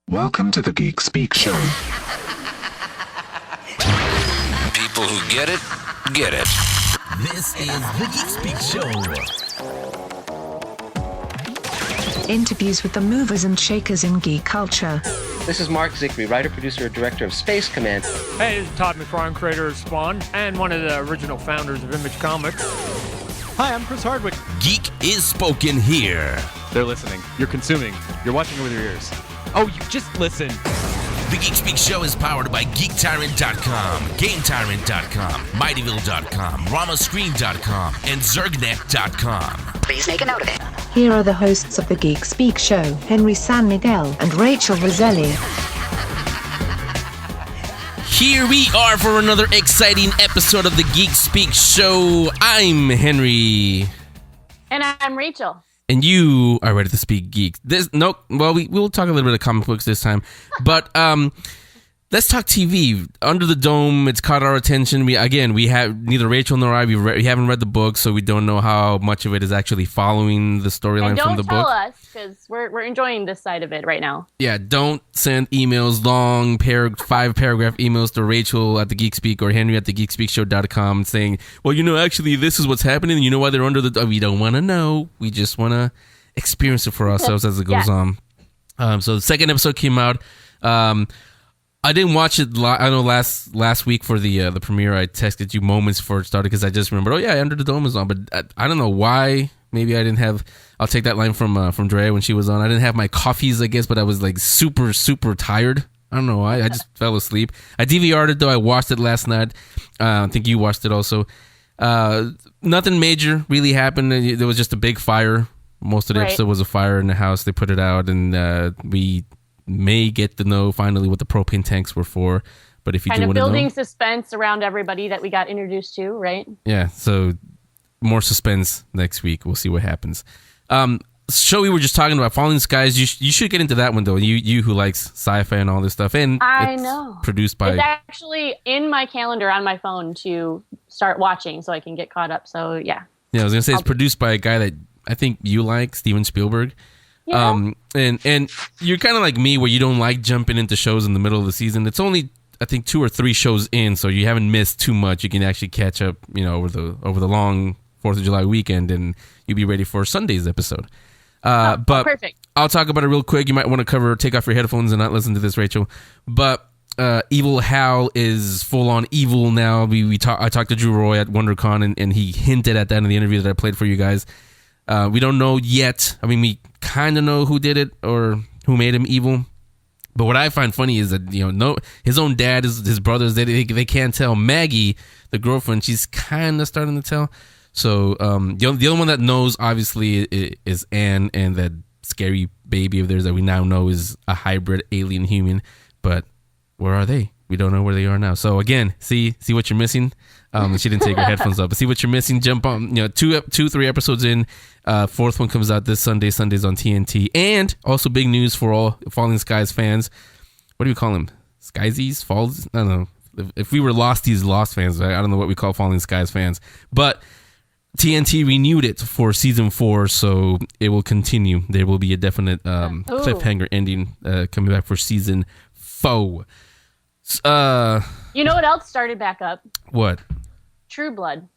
Welcome to the Geek Speak Show. People who get it, get it. This is the Geek Speak Show. Interviews with the movers and shakers in geek culture. This is Marc, writer, producer, and director of Space Command. Hey, this is Todd McFarlane, creator of Spawn, and one of the original founders of Image Comics. Hi, I'm Chris Hardwick. Geek is spoken here. They're listening. You're consuming. You're watching it with your ears. Oh, you just listen. The Geek Speak Show is powered by GeekTyrant.com, GameTyrant.com, Mightyville.com, RamaScreen.com, and ZergNet.com. Please make a note of it. Here are the hosts of the Geek Speak Show, Henry San Miguel and Rachel Roselli. Here we are for another exciting episode of the Geek Speak Show. I'm Henry. And I'm Rachel. And you are ready to speak geek. We'll talk a little bit of comic books this time. But let's talk TV. Under the Dome, it's caught our attention. We have neither Rachel nor I, we haven't read the book, so we don't know how much of it is actually following the storyline from the book. Don't tell us, because we're enjoying this side of it right now. Yeah, don't send emails, long 5-paragraph emails to Rachel at the Geek Speak or Henry at the geekspeakshow.com saying, well, actually, this is what's happening. You know why they're under the dome? We don't want to know. We just want to experience it for ourselves as it goes on. So the second episode came out. I didn't watch it. I know last week for the premiere, I texted you moments before it started because I just remembered. Oh yeah, Under the Dome is on, but I don't know why. Maybe I didn't have. I'll take that line from Drea when she was on. I didn't have my coffees, I guess, but I was like super tired. I don't know why. I just fell asleep. I DVR'd it though. I watched it last night. I think you watched it also. Nothing major really happened. There was just a big fire. Most of the episode was a fire in the house. They put it out, and we may get to know finally what the propane tanks were for. But if you do want to know, building suspense around everybody that we got introduced to, right? Yeah, so more suspense next week. We'll see what happens. Show we were just talking about, Falling Skies. You should get into that one though. You who likes sci-fi and all this stuff. And I it's know. Produced by. It's actually in my calendar on my phone to start watching, so I can get caught up. So yeah. Yeah, I was gonna say it's produced by a guy that I think you like, Steven Spielberg. Yeah. And you're kind of like me where you don't like jumping into shows in the middle of the season. It's only, I think, 2 or 3 shows in, so you haven't missed too much. You can actually catch up, over the long 4th of July weekend, and you'll be ready for Sunday's episode. But perfect. I'll talk about it real quick. You might want to take off your headphones and not listen to this, Rachel. But Evil Hal is full on evil now. I talked to Drew Roy at WonderCon, and he hinted at that in the interview that I played for you guys. We don't know yet. I mean, we kind of know who did it or who made him evil. But what I find funny is that, his own dad, his brothers, they can't tell. Maggie, the girlfriend, she's kind of starting to tell. So the only one that knows, obviously, is Anne, and that scary baby of theirs that we now know is a hybrid alien human. But where are they? We don't know where they are now. So again, see what you're missing. She didn't take her headphones off. But see what you're missing. Jump on. 3 episodes in. 4th one comes out this Sunday. Sunday's on TNT. And also big news for all Falling Skies fans. What do we call them? Skysies? Falls? I don't know. If we were Losties, Lost fans, I don't know what we call Falling Skies fans. But TNT renewed it for season 4, so it will continue. There will be a definite cliffhanger ending coming back for season 4. You know what else started back up? What? True Blood.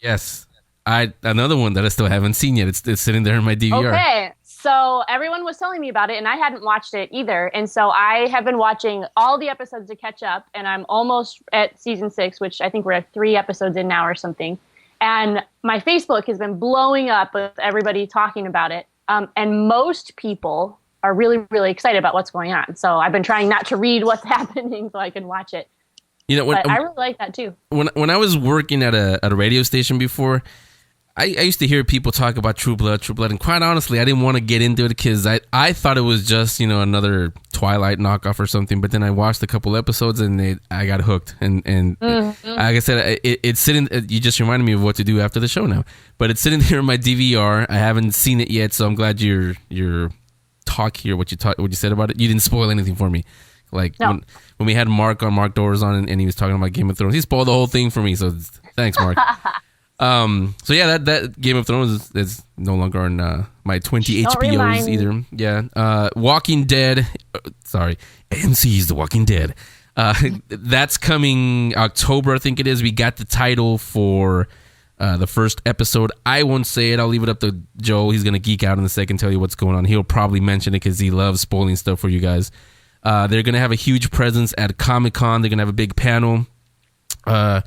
Yes. Another one that I still haven't seen yet. It's sitting there in my DVR. Okay. So everyone was telling me about it, and I hadn't watched it either. And so I have been watching all the episodes to catch up, and I'm almost at season 6, which I think we're at 3 episodes in now or something. And my Facebook has been blowing up with everybody talking about it. And most people are really, really excited about what's going on. So I've been trying not to read what's happening so I can watch it. But I really like that too. When I was working at a radio station before, I used to hear people talk about True Blood, and quite honestly, I didn't want to get into it because I thought it was just another Twilight knockoff or something. But then I watched a couple episodes and I got hooked. And like I said, it's sitting. You just reminded me of what to do after the show now. But it's sitting there in my DVR. I haven't seen it yet, so I'm glad your talk here, what you said about it. You didn't spoil anything for me. Like when we had Marc Dorris on and he was talking about Game of Thrones, he spoiled the whole thing for me. So thanks, Marc. So yeah, that Game of Thrones is no longer on my 20 HBOs either. Yeah. Walking Dead sorry, AMC's The Walking Dead. That's coming October, I think it is. We got the title for the first episode. I won't say it. I'll leave it up to Joel. He's going to geek out in a second, tell you what's going on. He'll probably mention it because he loves spoiling stuff for you guys. They're going to have a huge presence at Comic-Con. They're going to have a big panel. I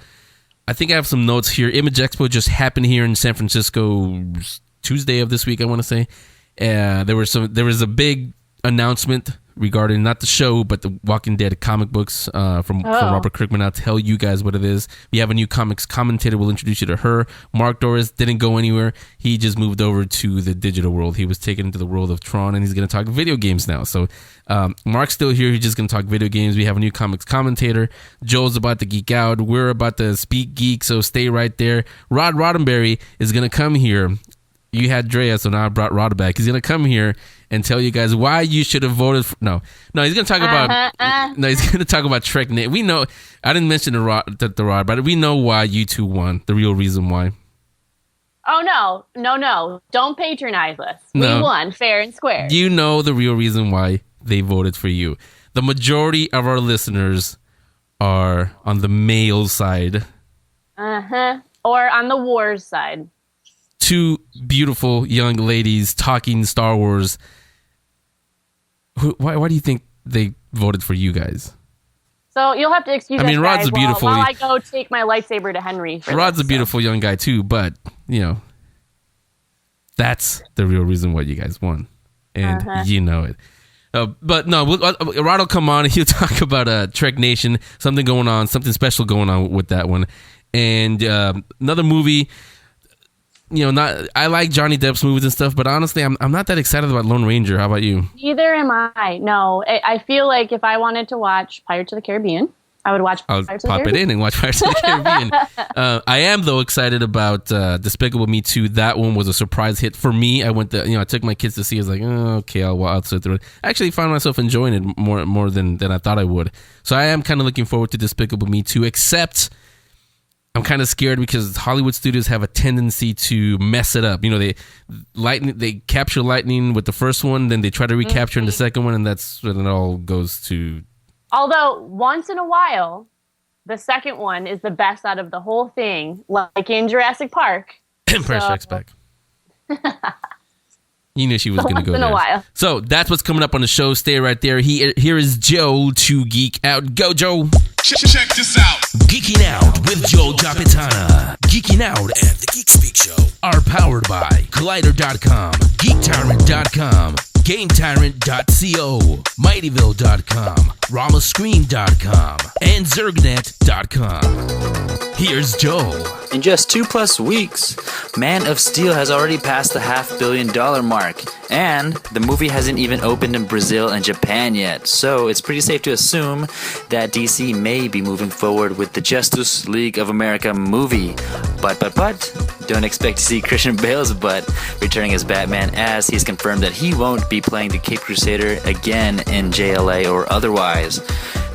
think I have some notes here. Image Expo just happened here in San Francisco Tuesday of this week, I want to say. There was a big announcement regarding not the show, but the Walking Dead comic books from Robert Kirkman. I'll tell you guys what it is. We have a new comics commentator. We'll introduce you to her. Marc Dorris didn't go anywhere. He just moved over to the digital world. He was taken into the world of Tron, and he's going to talk video games now. So Marc's still here. He's just going to talk video games. We have a new comics commentator. Joel's about to geek out. We're about to speak geek, so stay right there. Rod Roddenberry is going to come here. You had Drea, so now I brought Rod back. He's going to come here and tell you guys why you should have voted for... No, he's going to talk about... No, he's going to talk about Trek. We know... I didn't mention the Rod, but we know why you two won. The real reason why. Oh, no. Don't patronize us. We won fair and square. You know the real reason why they voted for you. The majority of our listeners are on the male side. Or on the wars side. Two beautiful young ladies talking Star Wars. Why do you think they voted for you guys? So you'll have to excuse us, Rod's guys, a beautiful... while I go take my lightsaber to Henry. Rod's a beautiful young guy too, but, that's the real reason why you guys won. And you know it. But no, Rod will come on and he'll talk about Trek Nation, something special going on with that one. And another movie... I like Johnny Depp's movies and stuff, but honestly, I'm not that excited about Lone Ranger. How about you? Neither am I. No, I feel like if I wanted to watch Pirates of the Caribbean, I would watch Pirates of the Caribbean. I'll pop it in and watch Pirates of the Caribbean. I am, though, excited about Despicable Me 2. That one was a surprise hit for me. I went I took my kids to see it. I was like, okay, I'll sit through it. I actually found myself enjoying it more than I thought I would. So I am kind of looking forward to Despicable Me 2, except... I'm kind of scared because Hollywood studios have a tendency to mess it up. They capture lightning with the first one, then they try to recapture in the second one, and that's when it all goes to... Although, once in a while, the second one is the best out of the whole thing, like in Jurassic Park. Empire Strikes Back. You knew she was going to go there. Once in a while. So, that's what's coming up on the show. Stay right there. Here is Joe to geek out. Go, Joe! Check this out. Geeking Out with Joel Japitana. Geeking Out and the Geek Speak Show are powered by Collider.com, GeekTyrant.com, GameTyrant.co, Mightyville.com, Ramascreen.com, and Zergnet.com. Here's Joel. In just 2+ weeks, Man of Steel has already passed the $500 million mark, and the movie hasn't even opened in Brazil and Japan yet, so it's pretty safe to assume that DC may be moving forward with the Justice League of America movie. But, don't expect to see Christian Bale's butt returning as Batman, as he's confirmed that he won't be playing the Caped Crusader again in JLA or otherwise.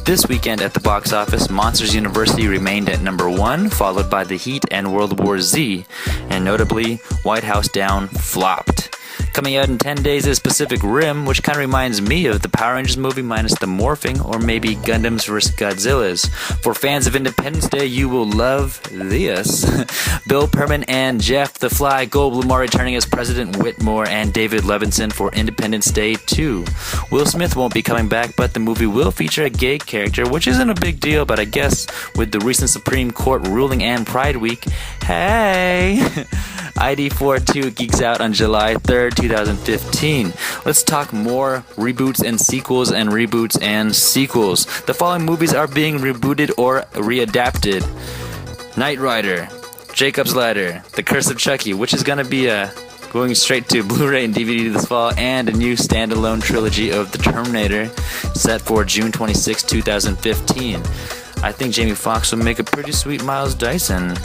This weekend at the box office, Monsters University remained at number 1, followed by The Heat and World War Z, and notably, White House Down flopped. Coming out in 10 days is Pacific Rim, which kind of reminds me of the Power Rangers movie minus the morphing, or maybe Gundams vs. Godzillas. For fans of Independence Day, you will love this. Bill Pullman and Jeff the Fly Goldblum are returning as President Whitmore and David Levinson for Independence Day 2. Will Smith won't be coming back, but the movie will feature a gay character, which isn't a big deal, but I guess with the recent Supreme Court ruling and Pride Week, hey! ID42 geeks out on July 3rd, 2015. Let's talk more reboots and sequels and reboots and sequels. The following movies are being rebooted or readapted. Knight Rider, Jacob's Ladder, The Curse of Chucky, which is going to be going straight to Blu-ray and DVD this fall, and a new standalone trilogy of The Terminator set for June 26, 2015. I think Jamie Foxx will make a pretty sweet Miles Dyson.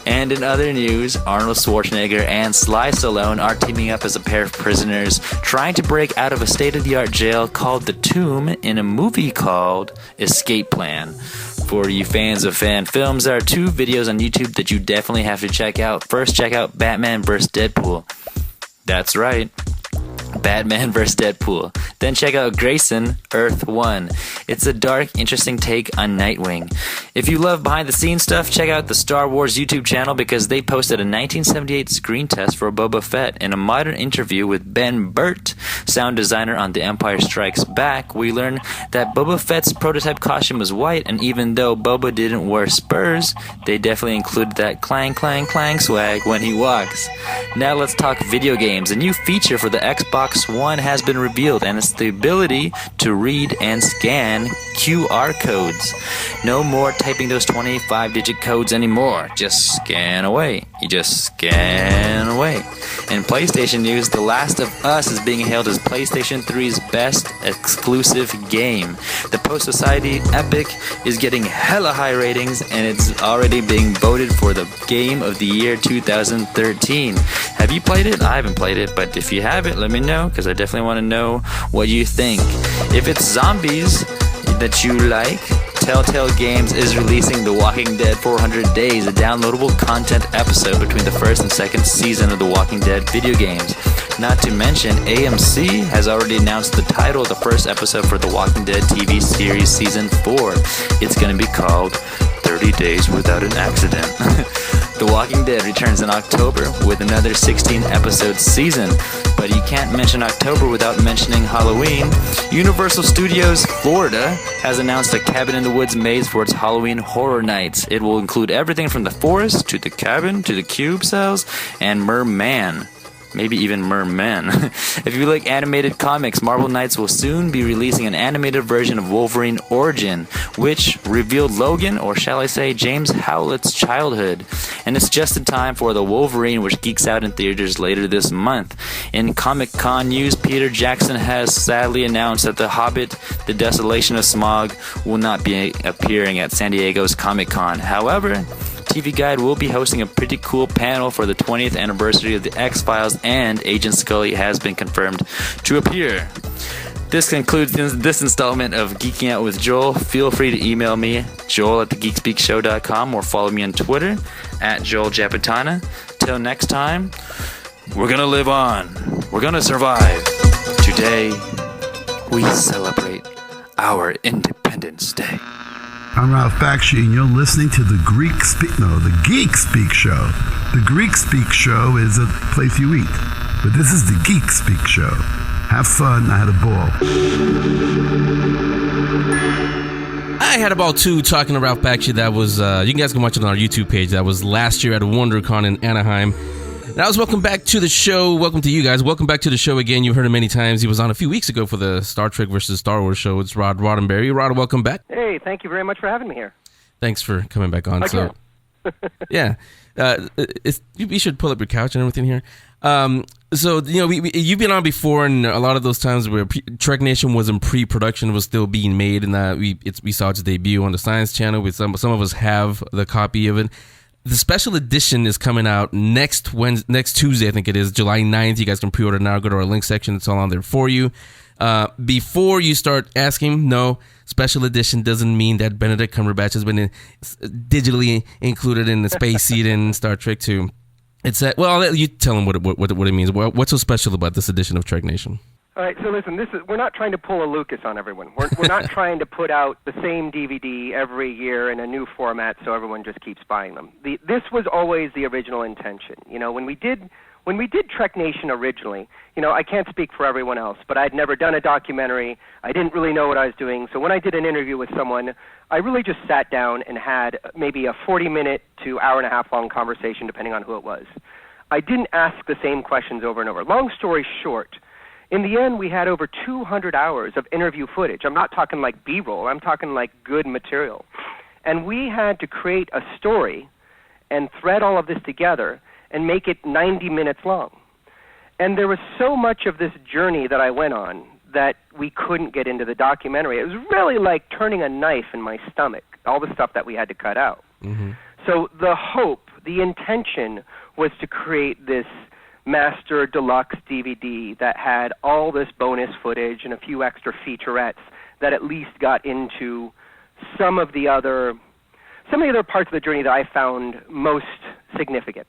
And in other news, Arnold Schwarzenegger and Sly Stallone are teaming up as a pair of prisoners trying to break out of a state-of-the-art jail called The Tomb in a movie called Escape Plan. For you fans of fan films, there are 2 videos on YouTube that you definitely have to check out. First, check out Batman vs. Deadpool. That's right. Batman vs. Deadpool. Then check out Grayson, Earth 1. It's a dark, interesting take on Nightwing. If you love behind-the-scenes stuff, check out the Star Wars YouTube channel because they posted a 1978 screen test for Boba Fett. In a modern interview with Ben Burt, sound designer on The Empire Strikes Back, we learn that Boba Fett's prototype costume was white, and even though Boba didn't wear spurs, they definitely included that clang, clang, clang swag when he walks. Now let's talk video games. A new feature for the Xbox One has been revealed, and it's the ability to read and scan QR codes. No more typing those 25-digit codes anymore. Just scan away. You just scan away. In PlayStation news, The Last of Us is being hailed as PlayStation 3's best exclusive game. The post-society epic is getting hella high ratings, and it's already being voted for the Game of the Year 2013. Have you played it? I haven't played it, but if you have it, let me know, because I definitely want to know what you think. If it's zombies that you like, Telltale Games is releasing The Walking Dead 400 Days, a downloadable content episode between the first and second season of The Walking Dead video games. Not to mention, AMC has already announced the title of the first episode for The Walking Dead TV series Season 4. It's going to be called 30 Days Without an Accident. The Walking Dead returns in October with another 16-episode season. But you can't mention October without mentioning Halloween. Universal Studios Florida has announced a Cabin in the Woods maze for its Halloween Horror Nights. It will include everything from the forest to the cabin to the cube cells and Merman. Maybe even Merman. If you like animated comics, Marvel Knights will soon be releasing an animated version of Wolverine Origin, which revealed Logan, or shall I say James Howlett's childhood. And it's just in time for The Wolverine, which geeks out in theaters later this month. In Comic-Con news, Peter Jackson has sadly announced that The Hobbit, The Desolation of Smaug, will not be appearing at San Diego's Comic-Con. However, TV Guide will be hosting a pretty cool panel for the 20th anniversary of the X-Files, and Agent Scully has been confirmed to appear. This concludes this installment of Geeking Out with Joel. Feel free to email me, joel@thegeekspeakshow.com, or follow me on Twitter, @JoelJapitana. Till next time, we're gonna live on. We're gonna survive. Today, we celebrate our Independence Day. I'm Ralph Bakshi, and you're listening to the Geek Speak Show. The Greek Speak Show is a place you eat, but this is the Geek Speak Show. Have fun. I had a ball. I had a ball too, talking to Ralph Bakshi. That was, you guys can watch it on our YouTube page. That was last year at WonderCon in Anaheim. Now, welcome back to the show. Welcome to you guys. Welcome back to the show again. You've heard him many times. He was on a few weeks ago for the Star Trek versus Star Wars show. It's Rod Roddenberry. Rod, welcome back. Hey, thank you very much for having me here. Thanks for coming back on. So, yeah, you should pull up your couch and everything here. So, you know, you've been on before, and a lot of those times where Trek Nation was in pre-production, was still being made, and we saw its debut on the Science Channel. With some of us have the copy of it. The special edition is coming out next Tuesday, I think it is, July 9th. You guys can pre-order now. Go to our link section. It's all on there for you. Before you start asking, no, special edition doesn't mean that Benedict Cumberbatch has been digitally included in the Space Seed in Star Trek 2. It's well, I'll let you tell them what it means. What's so special about this edition of Trek Nation? All right, so listen, we're not trying to pull a Lucas on everyone. We're not trying to put out the same DVD every year in a new format so everyone just keeps buying them. This was always the original intention. You know, when we did Trek Nation originally, you know, I can't speak for everyone else, but I'd never done a documentary. I didn't really know what I was doing. So when I did an interview with someone, I really just sat down and had maybe a 40-minute to hour-and-a-half long conversation, depending on who it was. I didn't ask the same questions over and over. Long story short, in the end, we had over 200 hours of interview footage. I'm not talking like B-roll. I'm talking like good material. And we had to create a story and thread all of this together and make it 90 minutes long. And there was so much of this journey that I went on that we couldn't get into the documentary. It was really like turning a knife in my stomach, all the stuff that we had to cut out. Mm-hmm. So the hope, the intention was to create this Master Deluxe DVD that had all this bonus footage and a few extra featurettes that at least got into some of the other parts of the journey that I found most significant.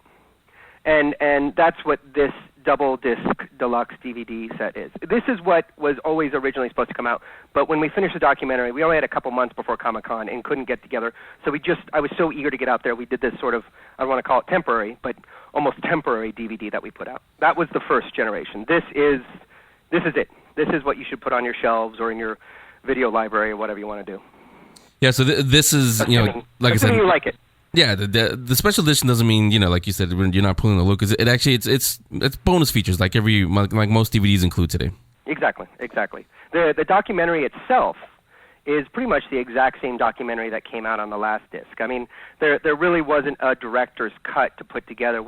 And that's what this double disc deluxe DVD set is. This is what was always originally supposed to come out, but when we finished the documentary, we only had a couple months before Comic-Con and couldn't get together, so I was so eager to get out there, we did this sort of, I don't want to call it temporary, but almost temporary DVD that we put out. That was the first generation. This is it. This is what you should put on your shelves or in your video library or whatever you want to do. Yeah, so this is, like I said, you like it. Yeah, the special edition doesn't mean, like you said, when you're not pulling the look. It actually it's bonus features like most DVDs include today. Exactly. The documentary itself is pretty much the exact same documentary that came out on the last disc. I mean, there really wasn't a director's cut to put together.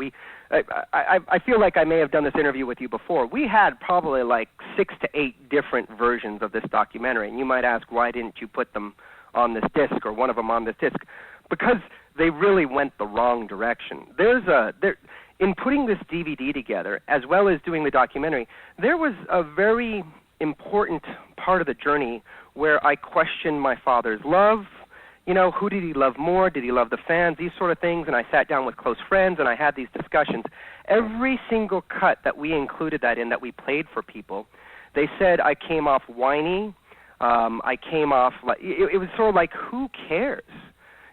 I feel like I may have done this interview with you before. We had probably like 6 to 8 different versions of this documentary, and you might ask, why didn't you put them on this disc or one of them on this disc? Because they really went the wrong direction. In putting this DVD together, as well as doing the documentary, there was a very important part of the journey where I questioned my father's love. Who did he love more? Did he love the fans? These sort of things. And I sat down with close friends and I had these discussions. Every single cut that we included that in, that we played for people, they said I came off whiny. I came off like, it was sort of like, who cares?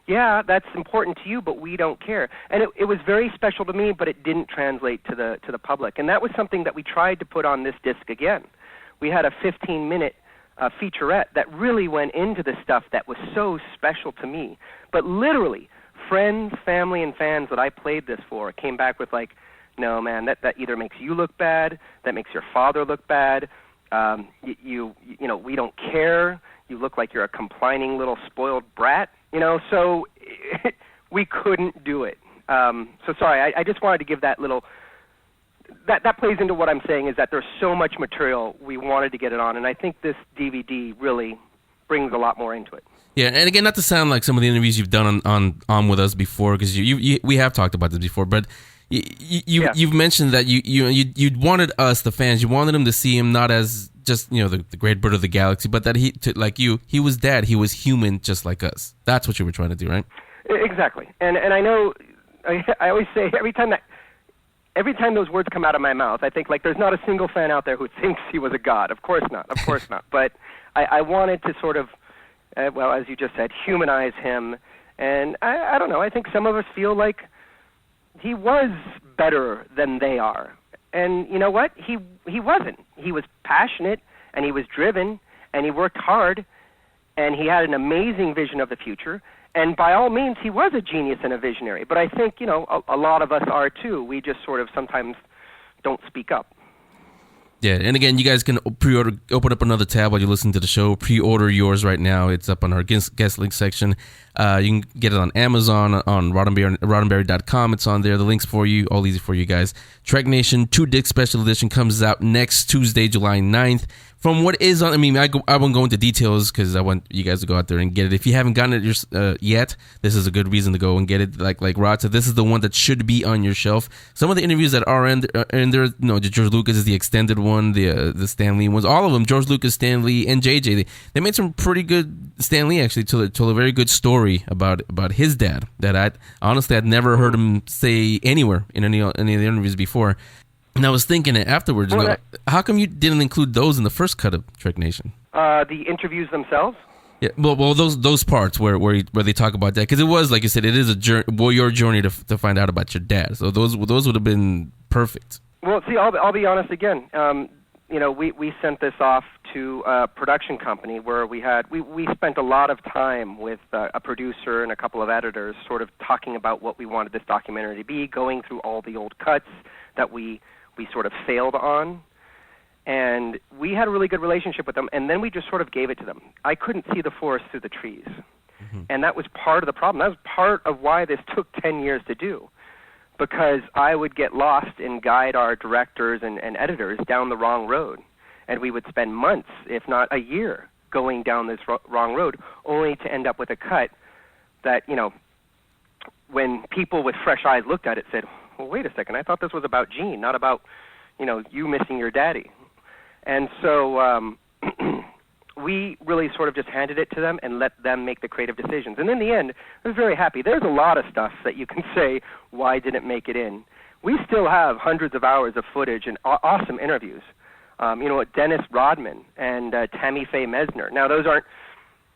Yeah, that's important to you, but we don't care. And it was very special to me, but it didn't translate to the public. And that was something that we tried to put on this disc again. We had a 15-minute featurette that really went into the stuff that was so special to me. But literally, friends, family, and fans that I played this for came back with like, no, man, that either makes you look bad, that makes your father look bad, we don't care, you look like you're a complaining little spoiled brat, so we couldn't do it. So sorry, I just wanted to give that little, that plays into what I'm saying, is that there's so much material we wanted to get it on, and I think this DVD really brings a lot more into it. Yeah, and again, not to sound like some of the interviews you've done on with us before, because we have talked about this before, but you've mentioned that you wanted us, the fans, you wanted him to see him not as just the great bird of the galaxy, but that he was dad, he was human just like us. That's what you were trying to do, right? Exactly, and I know I always say every time those words come out of my mouth, I think like there's not a single fan out there who thinks he was a god. Of course not. But I wanted to sort of, as you just said, humanize him, and I don't know. I think some of us feel like he was better than they are. And you know what? He wasn't. He was passionate, and he was driven, and he worked hard, and he had an amazing vision of the future. And by all means, he was a genius and a visionary. But I think, a lot of us are too. We just sort of sometimes don't speak up. Yeah, and again, you guys can pre-order, open up another tab while you listen to the show. Pre-order yours right now. It's up on our guest link section. You can get it on Amazon, on Roddenberry.com. It's on there. The link's for you, all easy for you guys. Trek Nation 2-disc special edition comes out next Tuesday, July 9th. From what is on, I won't go into details because I want you guys to go out there and get it. If you haven't gotten it yet, this is a good reason to go and get it. Like Rod said, this is the one that should be on your shelf. Some of the interviews that are in there, George Lucas is the extended one, the Stan Lee ones, all of them, George Lucas, Stan Lee, and JJ. They made some pretty good, Stan Lee actually told a very good story about his dad that I'd never heard him say anywhere in any of the interviews before. And I was thinking afterwards, how come you didn't include those in the first cut of Trek Nation? The interviews themselves? Yeah, well, those parts where they talk about that, because it was, like you said, it is a journey, your journey to find out about your dad. So those would have been perfect. Well, see, I'll be honest again. We sent this off to a production company where we spent a lot of time with a producer and a couple of editors, sort of talking about what we wanted this documentary to be, going through all the old cuts that we sort of failed on, and we had a really good relationship with them, and then we just sort of gave it to them. I couldn't see the forest through the trees, and that was part of the problem. That was part of why this took 10 years to do, because I would get lost and guide our directors and editors down the wrong road, and we would spend months, if not a year, going down this wrong road, only to end up with a cut that, when people with fresh eyes looked at it, said, well, wait a second, I thought this was about Gene, not about, you missing your daddy. And so we really sort of just handed it to them and let them make the creative decisions. And in the end, I was very happy. There's a lot of stuff that you can say, why didn't it make it in? we still have hundreds of hours of footage and awesome interviews. With Dennis Rodman and Tammy Faye Mesner. Now, those aren't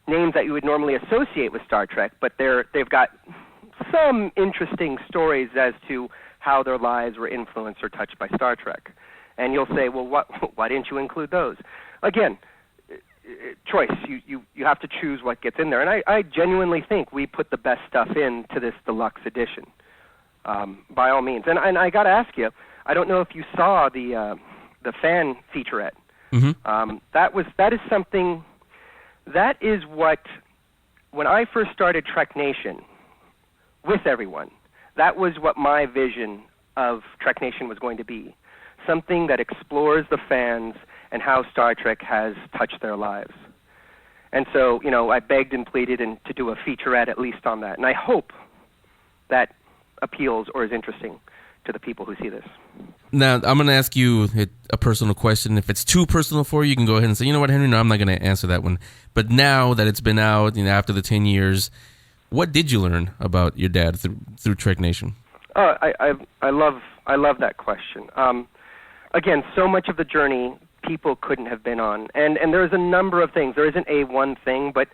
names that you would normally associate with Star Trek, but they've got some interesting stories as to how their lives were influenced or touched by Star Trek. And you'll say, well, why didn't you include those? Again, choice. You have to choose what gets in there. And I genuinely think we put the best stuff into this deluxe edition, by all means. And I got to ask you, I don't know if you saw the fan featurette. Mm-hmm. That is something. That is what, when I first started Trek Nation with everyone, that was what my vision of Trek Nation was going to be. Something that explores the fans and how Star Trek has touched their lives. And so, I begged and pleaded to do a featurette at least on that. And I hope that appeals or is interesting to the people who see this. Now, I'm going to ask you a personal question. If it's too personal for you, you can go ahead and say, you know what, Henry, no, I'm not going to answer that one. But now that it's been out, after the 10 years, what did you learn about your dad through Trek Nation? Oh, I love that question. Again, so much of the journey people couldn't have been on. And there's a number of things. There isn't a one thing, but,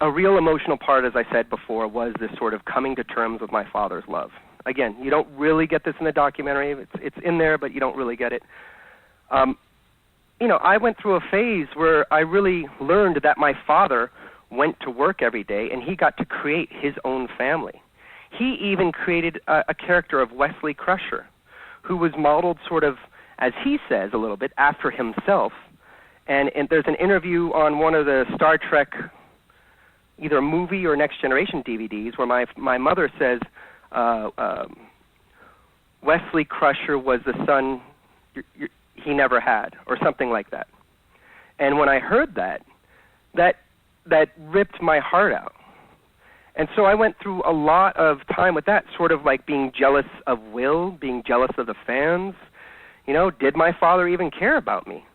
a real emotional part, as I said before, was this sort of coming to terms with my father's love. Again, you don't really get this in the documentary. It's in there, but you don't really get it. I went through a phase where I really learned that my father went to work every day, and he got to create his own family. He even created a character of Wesley Crusher, who was modeled sort of, as he says, a little bit after himself. And there's an interview on one of the Star Trek, either movie or Next Generation DVDs, where my mother says, Wesley Crusher was the son he never had, or something like that. And when I heard that ripped my heart out. And so I went through a lot of time with that, sort of like being jealous of Will, being jealous of the fans. Did my father even care about me?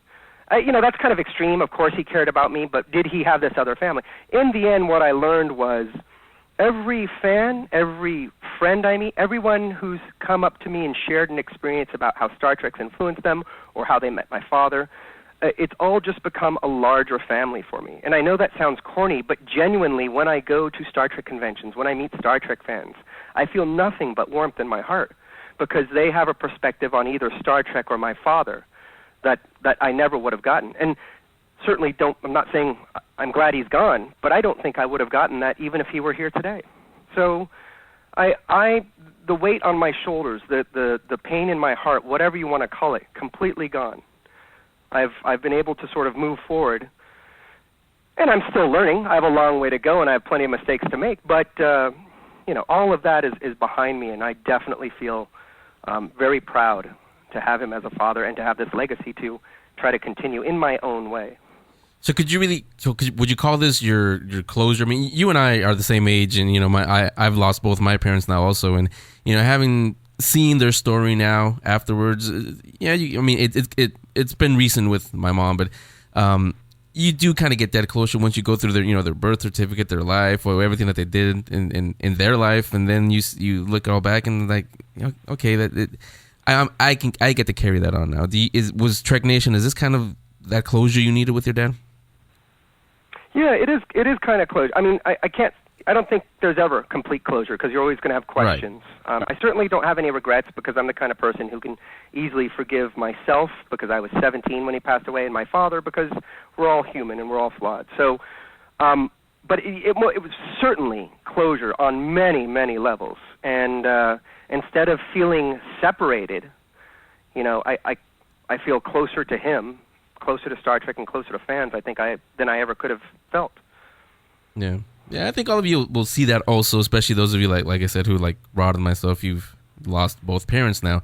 That's kind of extreme. Of course he cared about me, but did he have this other family? In the end, what I learned was every fan, every friend I meet, everyone who's come up to me and shared an experience about how Star Trek's influenced them or how they met my father, it's all just become a larger family for me. And I know that sounds corny, but genuinely, when I go to Star Trek conventions, when I meet Star Trek fans, I feel nothing but warmth in my heart because they have a perspective on either Star Trek or my father that I never would have gotten. And certainly I'm not saying I'm glad he's gone, but I don't think I would have gotten that even if he were here today. So the weight on my shoulders, the pain in my heart, whatever you want to call it, completely gone. I've been able to sort of move forward, and I'm still learning. I have a long way to go, and I have plenty of mistakes to make, but all of that is behind me, and I definitely feel very proud to have him as a father and to have this legacy to try to continue in my own way. So would you call this your closure? I mean, you and I are the same age, and I've lost both my parents now also, and having seen their story now afterwards, it's been recent with my mom, but you do kind of get that closure once you go through their birth certificate, their life, or everything that they did in their life, and then you look all back and like, okay, I get to carry that on now. Was Trek Nation, is this kind of that closure you needed with your dad? Yeah, it is kind of closure. I mean, I don't think there's ever complete closure because you're always going to have questions. Right. I certainly don't have any regrets because I'm the kind of person who can easily forgive myself because I was 17 when he passed away and my father because we're all human and we're all flawed. So, but it was certainly closure on many, many levels. And instead of feeling separated, I feel closer to him, closer to Star Trek and closer to fans, I think, than I ever could have felt. Yeah. Yeah, I think all of you will see that also, especially those of you, like I said, who, like Rod and myself, you've lost both parents now.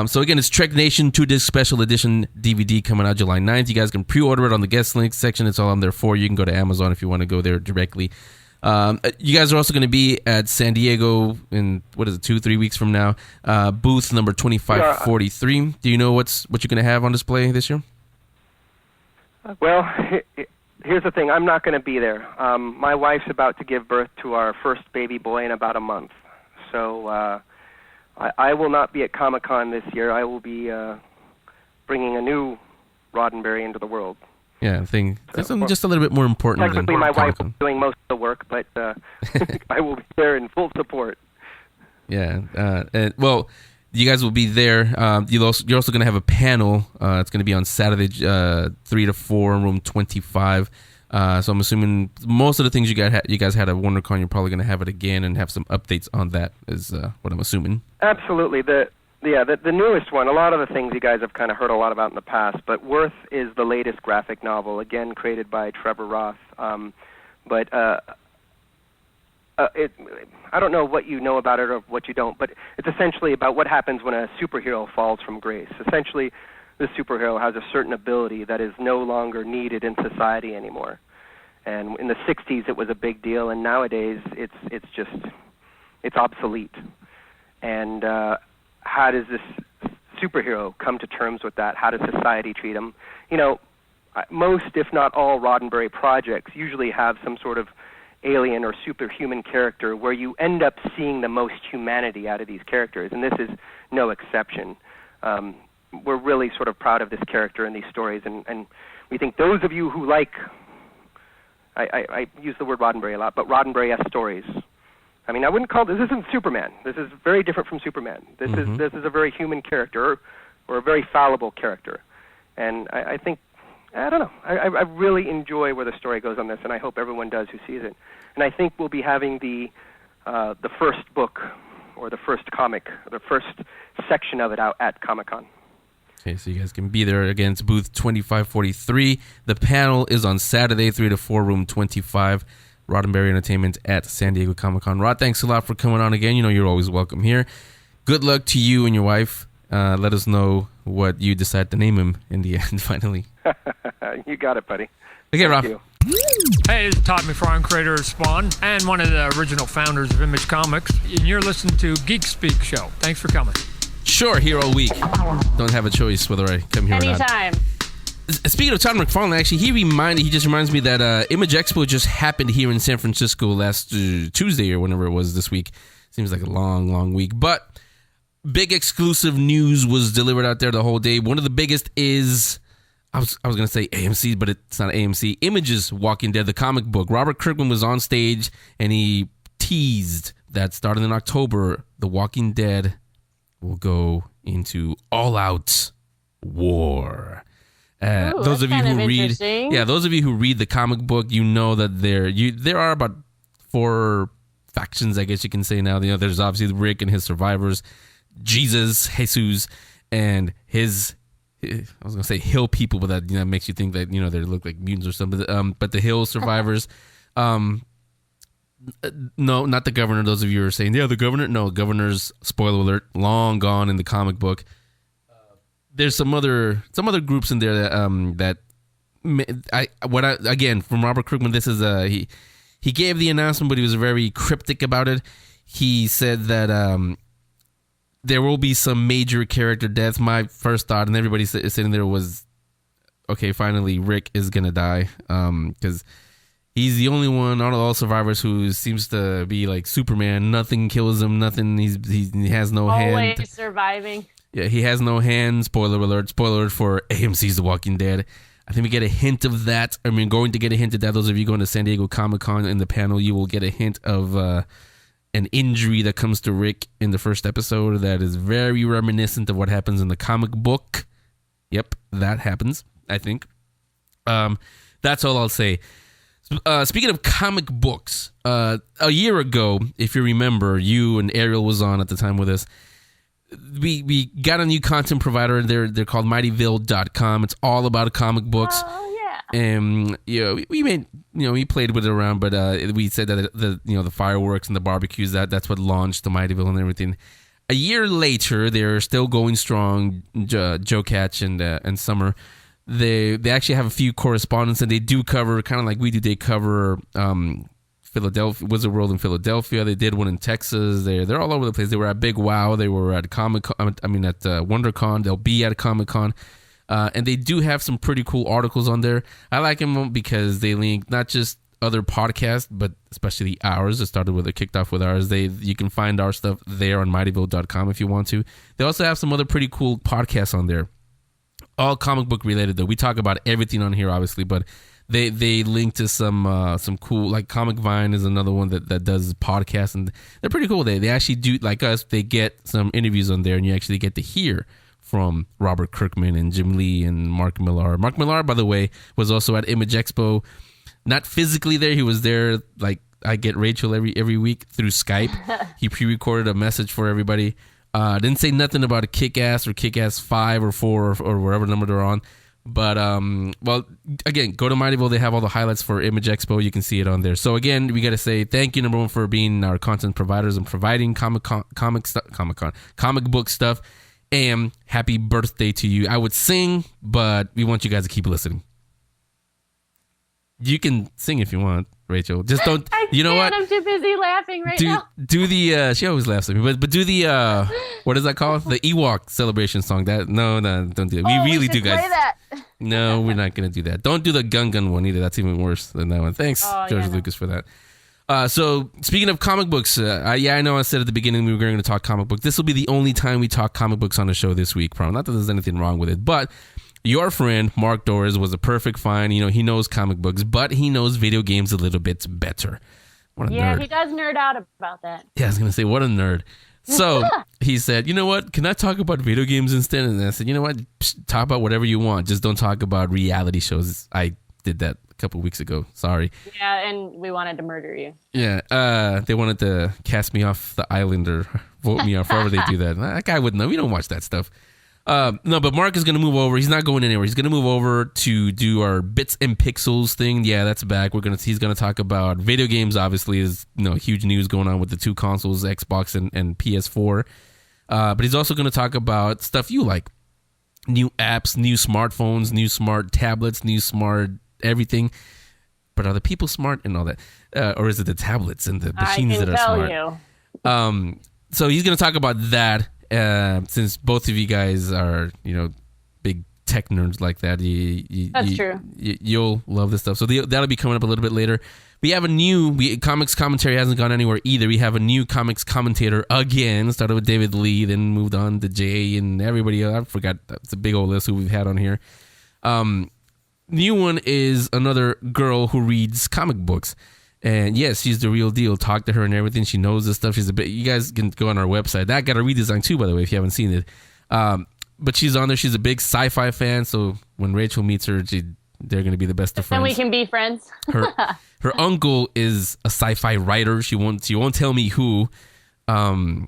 So again, it's Trek Nation 2-disc special edition DVD coming out July 9th. You guys can pre-order it on the guest links section. It's all on there for you. You can go to Amazon if you want to go there directly. You guys are also going to be at San Diego in, 2-3 weeks from now, booth number 2543. Do you know what you're going to have on display this year? Well, here's the thing. I'm not going to be there. My wife's about to give birth to our first baby boy in about a month. So I will not be at Comic-Con this year. I will be bringing a new Roddenberry into the world. Yeah, something just a little bit more important. Technically, my wife is doing most of the work, but I will be there in full support. Yeah. Well, you guys will be there. You're also going to have a panel. It's going to be on Saturday, 3 to 4, room 25. So I'm assuming most of the things you guys had at WonderCon, you're probably going to have it again and have some updates on that, is what I'm assuming. Absolutely. The newest one, a lot of the things you guys have kind of heard a lot about in the past, but Worth is the latest graphic novel, again created by Trevor Roth. I don't know what you know about it or what you don't, but it's essentially about what happens when a superhero falls from grace. Essentially, this superhero has a certain ability that is no longer needed in society anymore. And in the 60s, it was a big deal, and nowadays it's obsolete. And how does this superhero come to terms with that? How does society treat him? You know, most, if not all, Roddenberry projects usually have some sort of alien or superhuman character where you end up seeing the most humanity out of these characters, and this is no exception. We're really sort of proud of this character in these stories, and we think those of you who like, I use the word Roddenberry a lot, but Roddenberry-esque stories. I mean, I wouldn't call this isn't Superman. This is very different from Superman. This is a very human character, or a very fallible character, and I think, I don't know. I really enjoy where the story goes on this, and I hope everyone does who sees it. And I think we'll be having the first book, or the first comic, the first section of it out at Comic-Con. Okay, so you guys can be there. Again, it's booth 2543. The panel is on Saturday, 3 to 4, room 25. Roddenberry Entertainment at San Diego Comic-Con. Rod, thanks a lot for coming on again. You know you're always welcome here. Good luck to you and your wife. Let us know what you decide to name him in the end, finally. You got it, buddy. Okay, Rob. Thank you. Hey, this is Todd McFarlane, creator of Spawn, and one of the original founders of Image Comics. And you're listening to Geek Speak Show. Thanks for coming. Sure, here all week. Don't have a choice whether I come here or not. Anytime. Speaking of Todd McFarlane, actually, he just reminds me that Image Expo just happened here in San Francisco last Tuesday or whenever it was this week. Seems like a long, long week. But big exclusive news was delivered out there the whole day. One of the biggest is, I was going to say AMC, but it's not AMC. Image's Walking Dead, the comic book. Robert Kirkman was on stage, and he teased that starting in October, The Walking Dead will go into all-out war. Ooh, those of you who read, those of you who read the comic book, you know that there are about 4 factions, I guess you can say now. You know, there's obviously Rick and his survivors, Jesus, and his, I was gonna say hill people, but that makes you think that they look like mutants or something. But the hill survivors, no, not the governor. Those of you who are saying, the governor. No, governor's, spoiler alert, long gone in the comic book. There's some other groups in there that again, from Robert Kirkman, this is he gave the announcement, but he was very cryptic about it. He said that there will be some major character deaths. My first thought, and everybody sitting there, was, okay, finally Rick is gonna die, because he's the only one out of all survivors who seems to be like Superman. Nothing kills him. Nothing. He has no hand. Always surviving. Yeah, he has no hand. Spoiler alert. Spoiler alert for AMC's The Walking Dead. I think we get a hint of that. I mean, going to get a hint of that. Those of you going to San Diego Comic-Con in the panel, you will get a hint of an injury that comes to Rick in the first episode that is very reminiscent of what happens in the comic book. Yep, that happens, I think. That's all I'll say. Speaking of comic books, a year ago, if you remember, you and Ariel was on at the time with us. We got a new content provider. They're called Mightyville.com. It's all about comic books. Oh yeah. And we made we played with it around, but we said that the fireworks and the barbecues that's what launched the Mightyville and everything. A year later, they're still going strong. Joe Catch and Summer. They actually have a few correspondents, and they do cover, kind of like we do. They cover Philadelphia, Wizard World in Philadelphia. They did one in Texas. They're all over the place. They were at Big Wow. They were at at WonderCon. They'll be at Comic-Con. And they do have some pretty cool articles on there. I like them because they link not just other podcasts, but especially ours. It kicked off with ours. You can find our stuff there on mightyville.com if you want to. They also have some other pretty cool podcasts on there. All comic book related though. We talk about everything on here, obviously, but they link to some cool, like Comic Vine is another one that does podcasts, and they're pretty cool. They actually do, like us, they get some interviews on there, and you actually get to hear from Robert Kirkman and Jim Lee and Marc Millar. Marc Millar, by the way, was also at Image Expo. Not physically there. He was there, like I get Rachel every week through Skype. He pre-recorded a message for everybody. Didn't say nothing about a Kick-Ass or Kick-Ass 5 or 4 or whatever number they're on. But, well, again, go to Mightyville. They have all the highlights for Image Expo. You can see it on there. So, again, we got to say thank you, number one, for being our content providers and providing comic book stuff. And happy birthday to you. I would sing, but we want you guys to keep listening. You can sing if you want, Rachel. Just don't. You know what? I'm too busy laughing now. Do the. She always laughs at me, but do the. What is that called? The Ewok celebration song. No, don't do it. We really do, guys. Play that. No, we're not gonna do that. Don't do the gun one either. That's even worse than that one. Thanks, George Lucas, for that. So speaking of comic books, I know I said at the beginning we were going to talk comic books. This will be the only time we talk comic books on the show this week. Not that there's anything wrong with it, but. Your friend, Marc Dorris, was a perfect find. You know, he knows comic books, but he knows video games a little bit better. What a nerd. He does nerd out about that. Yeah, I was going to say, what a nerd. So he said, you know what? Can I talk about video games instead? And I said, you know what? Talk about whatever you want. Just don't talk about reality shows. I did that a couple weeks ago. Sorry. Yeah, and we wanted to murder you. Yeah, they wanted to cast me off the island or vote me off, however they do that. That guy wouldn't know. We don't watch that stuff. No, but Marc is going to move over. He's not going anywhere. He's going to move over to do our Bits and Pixels thing. Yeah, that's back. He's going to talk about video games. Obviously, is huge news going on with the two consoles, Xbox and PS4. But he's also going to talk about stuff you like, new apps, new smartphones, new smart tablets, new smart everything. But are the people smart and all that, or is it the tablets and the machines that are smart? You. So he's going to talk about that. Since both of you guys are, big tech nerds like that, that's true. You'll love this stuff. So that'll be coming up a little bit later. We have comics commentary hasn't gone anywhere either. We have a new comics commentator again. Started with David Lee, then moved on to Jay and everybody else. I forgot. It's a big old list who we've had on here. New one is another girl who reads comic books. And yes, she's the real deal. Talk to her and everything. She knows this stuff. You guys can go on our website. That got a redesign too, by the way, if you haven't seen it. But she's on there. She's a big sci-fi fan. So when Rachel meets her, they're going to be the best of friends. And we can be friends. Her uncle is a sci-fi writer. She won't tell me who. Yeah,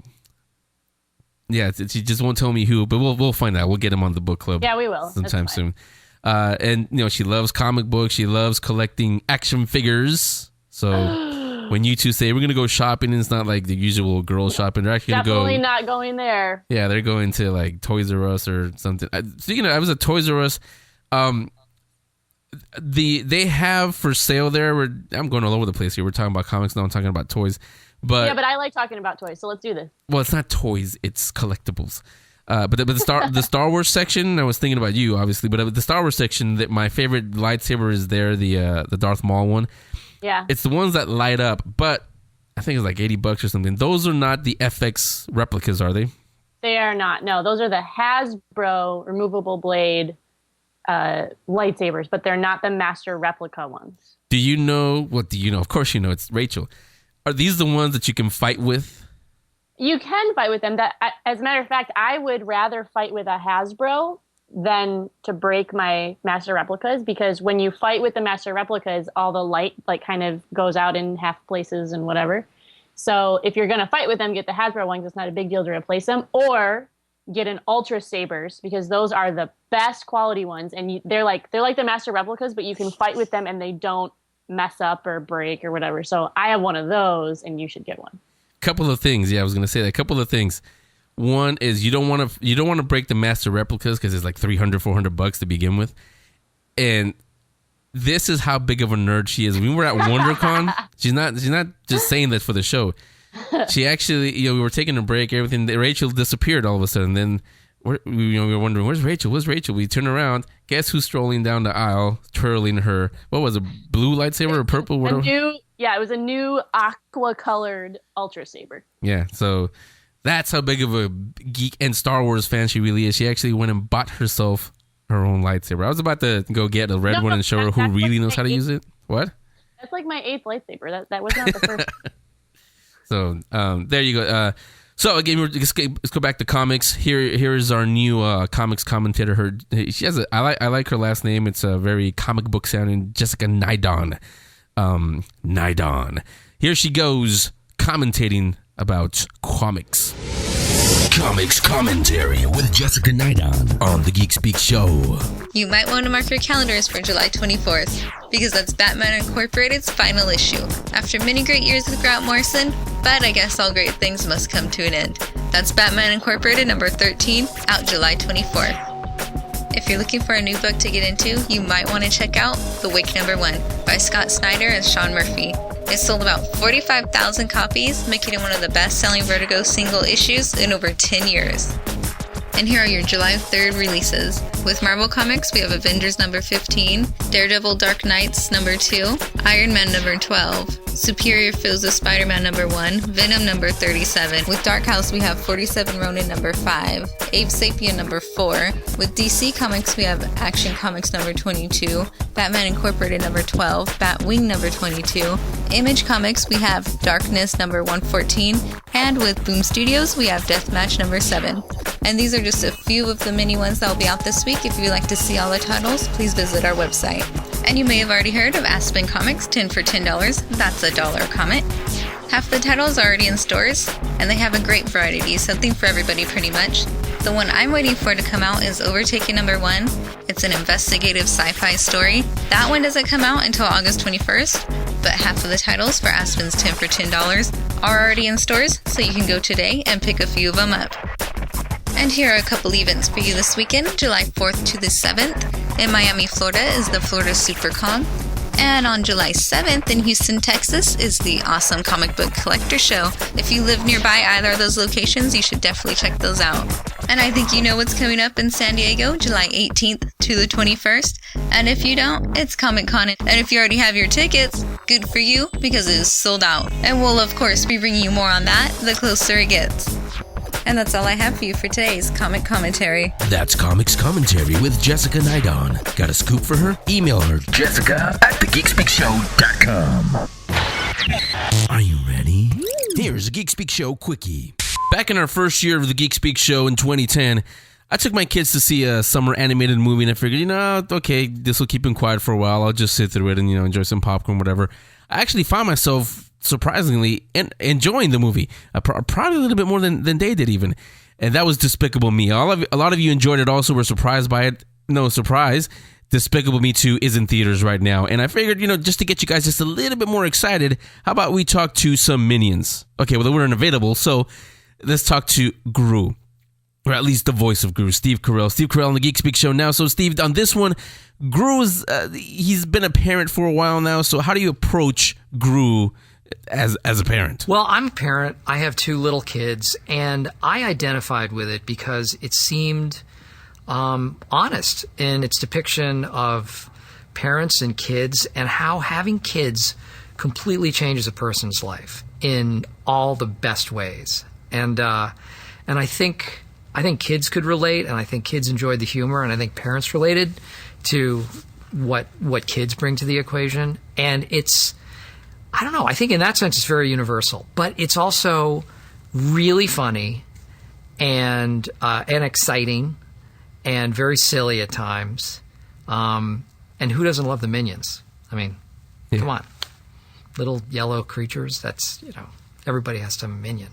she just won't tell me who. But we'll find out. We'll get him on the book club. Yeah, we will sometime soon. And she loves comic books. She loves collecting action figures. So when you two say we're gonna go shopping, it's not like the usual girl shopping. They're actually definitely not going there. Yeah, they're going to like Toys R Us or something. Speaking of, I was at Toys R Us. They have for sale there. I'm going all over the place here. We're talking about comics now. I'm talking about toys, but I like talking about toys. So let's do this. Well, it's not toys; it's collectibles. But the Star Wars section. I was thinking about you, obviously, but the Star Wars section. That my favorite lightsaber is there. The Darth Maul one. Yeah. It's the ones that light up, but I think it's like $80 or something. Those are not the FX replicas, are they? They are not. No, those are the Hasbro removable blade lightsabers, but they're not the master replica ones. Do you know? What do you know? Of course you know. It's Rachel. Are these the ones that you can fight with? You can fight with them. As a matter of fact, I would rather fight with a Hasbro than to break my master replicas, because when you fight with the master replicas, all the light kind of goes out in half places and whatever. So if you're going to fight with them, get the Hasbro ones. It's not a big deal to replace them, or get an Ultra Sabers, because those are the best quality ones. And they're like the master replicas, but you can fight with them and they don't mess up or break or whatever. So I have one of those and you should get one. Couple of things. Yeah, I was going to say that. Couple of things. One is you don't want to break the master replicas because it's like $300-$400 to begin with, and this is how big of a nerd she is. When we were at WonderCon, she's not just saying this for the show. She actually, we were taking a break, everything. Rachel disappeared all of a sudden. Then we were wondering, where's Rachel? Where's Rachel? We turn around. Guess who's strolling down the aisle, twirling her, what was it, blue lightsaber or purple? Whatever. It was a new aqua-colored Ultra Saber. Yeah, so that's how big of a geek and Star Wars fan she really is. She actually went and bought herself her own lightsaber. I was about to go get a red one and show her who really knows how to use it. What? That's like my 8th lightsaber. That was not the first. So there you go. So again, let's go back to comics. Here is our new comics commentator. She has I like her last name. It's a very comic book sounding. Jessica Nidon. Nidon. Here she goes commentating about comics. Comics commentary with Jessica Nidon on the Geek Speak Show. You might want to mark your calendars for July 24th, because that's Batman Incorporated's final issue. After many great years with Grant Morrison, but I guess all great things must come to an end. That's Batman Incorporated number 13, out July 24th. If you're looking for a new book to get into, you might want to check out The Wake number 1 by Scott Snyder and Sean Murphy. It sold about 45,000 copies, making it one of the best-selling Vertigo single issues in over 10 years. And here are your July 3rd releases. With Marvel Comics, we have Avengers number 15, Daredevil Dark Knights number 2, Iron Man number 12, Superior Foes of Spider-Man number 1, Venom number 37. With Dark House, we have 47 Ronin number 5, Abe Sapien number 4. With DC Comics, we have Action Comics number 22, Batman Incorporated number 12, Batwing number 22. Image Comics, we have Darkness number 114, and with Boom Studios, we have Deathmatch number 7. And these are just a few of the mini ones that will be out this week. If you'd like to see all the titles, please visit our website. And you may have already heard of Aspen Comics 10 for $10. That's $1 a comic. Half the titles are already in stores, and they have a great variety, something for everybody pretty much. The one I'm waiting for to come out is Overtaking number 1. It's an investigative sci-fi story. That one doesn't come out until August 21st, but half of the titles for Aspen's 10 for $10 are already in stores, so you can go today and pick a few of them up. And here are a couple events for you this weekend. July 4th to the 7th in Miami, Florida is the Florida SuperCon. And on July 7th in Houston, Texas is the awesome comic book collector show. If you live nearby either of those locations, you should definitely check those out. And I think you know what's coming up in San Diego, July 18th to the 21st. And if you don't, it's Comic-Con. And if you already have your tickets, good for you, because it is sold out. And we'll, of course, be bringing you more on that the closer it gets. And that's all I have for you for today's comic commentary. That's Comics Commentary with Jessica Nidon. Got a scoop for her? Email her, jessica@thegeekspeakshow.com. Are you ready? Here's a Geek Speak Show Quickie. Back in our first year of the Geek Speak Show in 2010, I took my kids to see a summer animated movie, and I figured, okay, this will keep them quiet for a while. I'll just sit through it and, enjoy some popcorn, whatever. I actually found myself surprisingly enjoying the movie, probably a little bit more than they did even, and that was Despicable Me. A lot of you enjoyed it, also were surprised by it. No surprise, Despicable Me 2 is in theaters right now, and I figured, just to get you guys just a little bit more excited, how about we talk to some minions? Okay, well, they weren't available, so let's talk to Gru, or at least the voice of Gru, Steve Carrell. Steve Carrell on the Geek Speak Show now. So Steve, on this one, Gru is he's been a parent for a while now, so how do you approach Gru as a parent? Well, I'm a parent. I have 2 little kids, and I identified with it because it seemed honest in its depiction of parents and kids, and how having kids completely changes a person's life in all the best ways. And I think kids could relate, and I think kids enjoyed the humor, and I think parents related to what kids bring to the equation. And I don't know, I think in that sense it's very universal, but it's also really funny and exciting and very silly at times. And who doesn't love the Minions? I mean, come on. Little yellow creatures, that's, everybody has to have a Minion.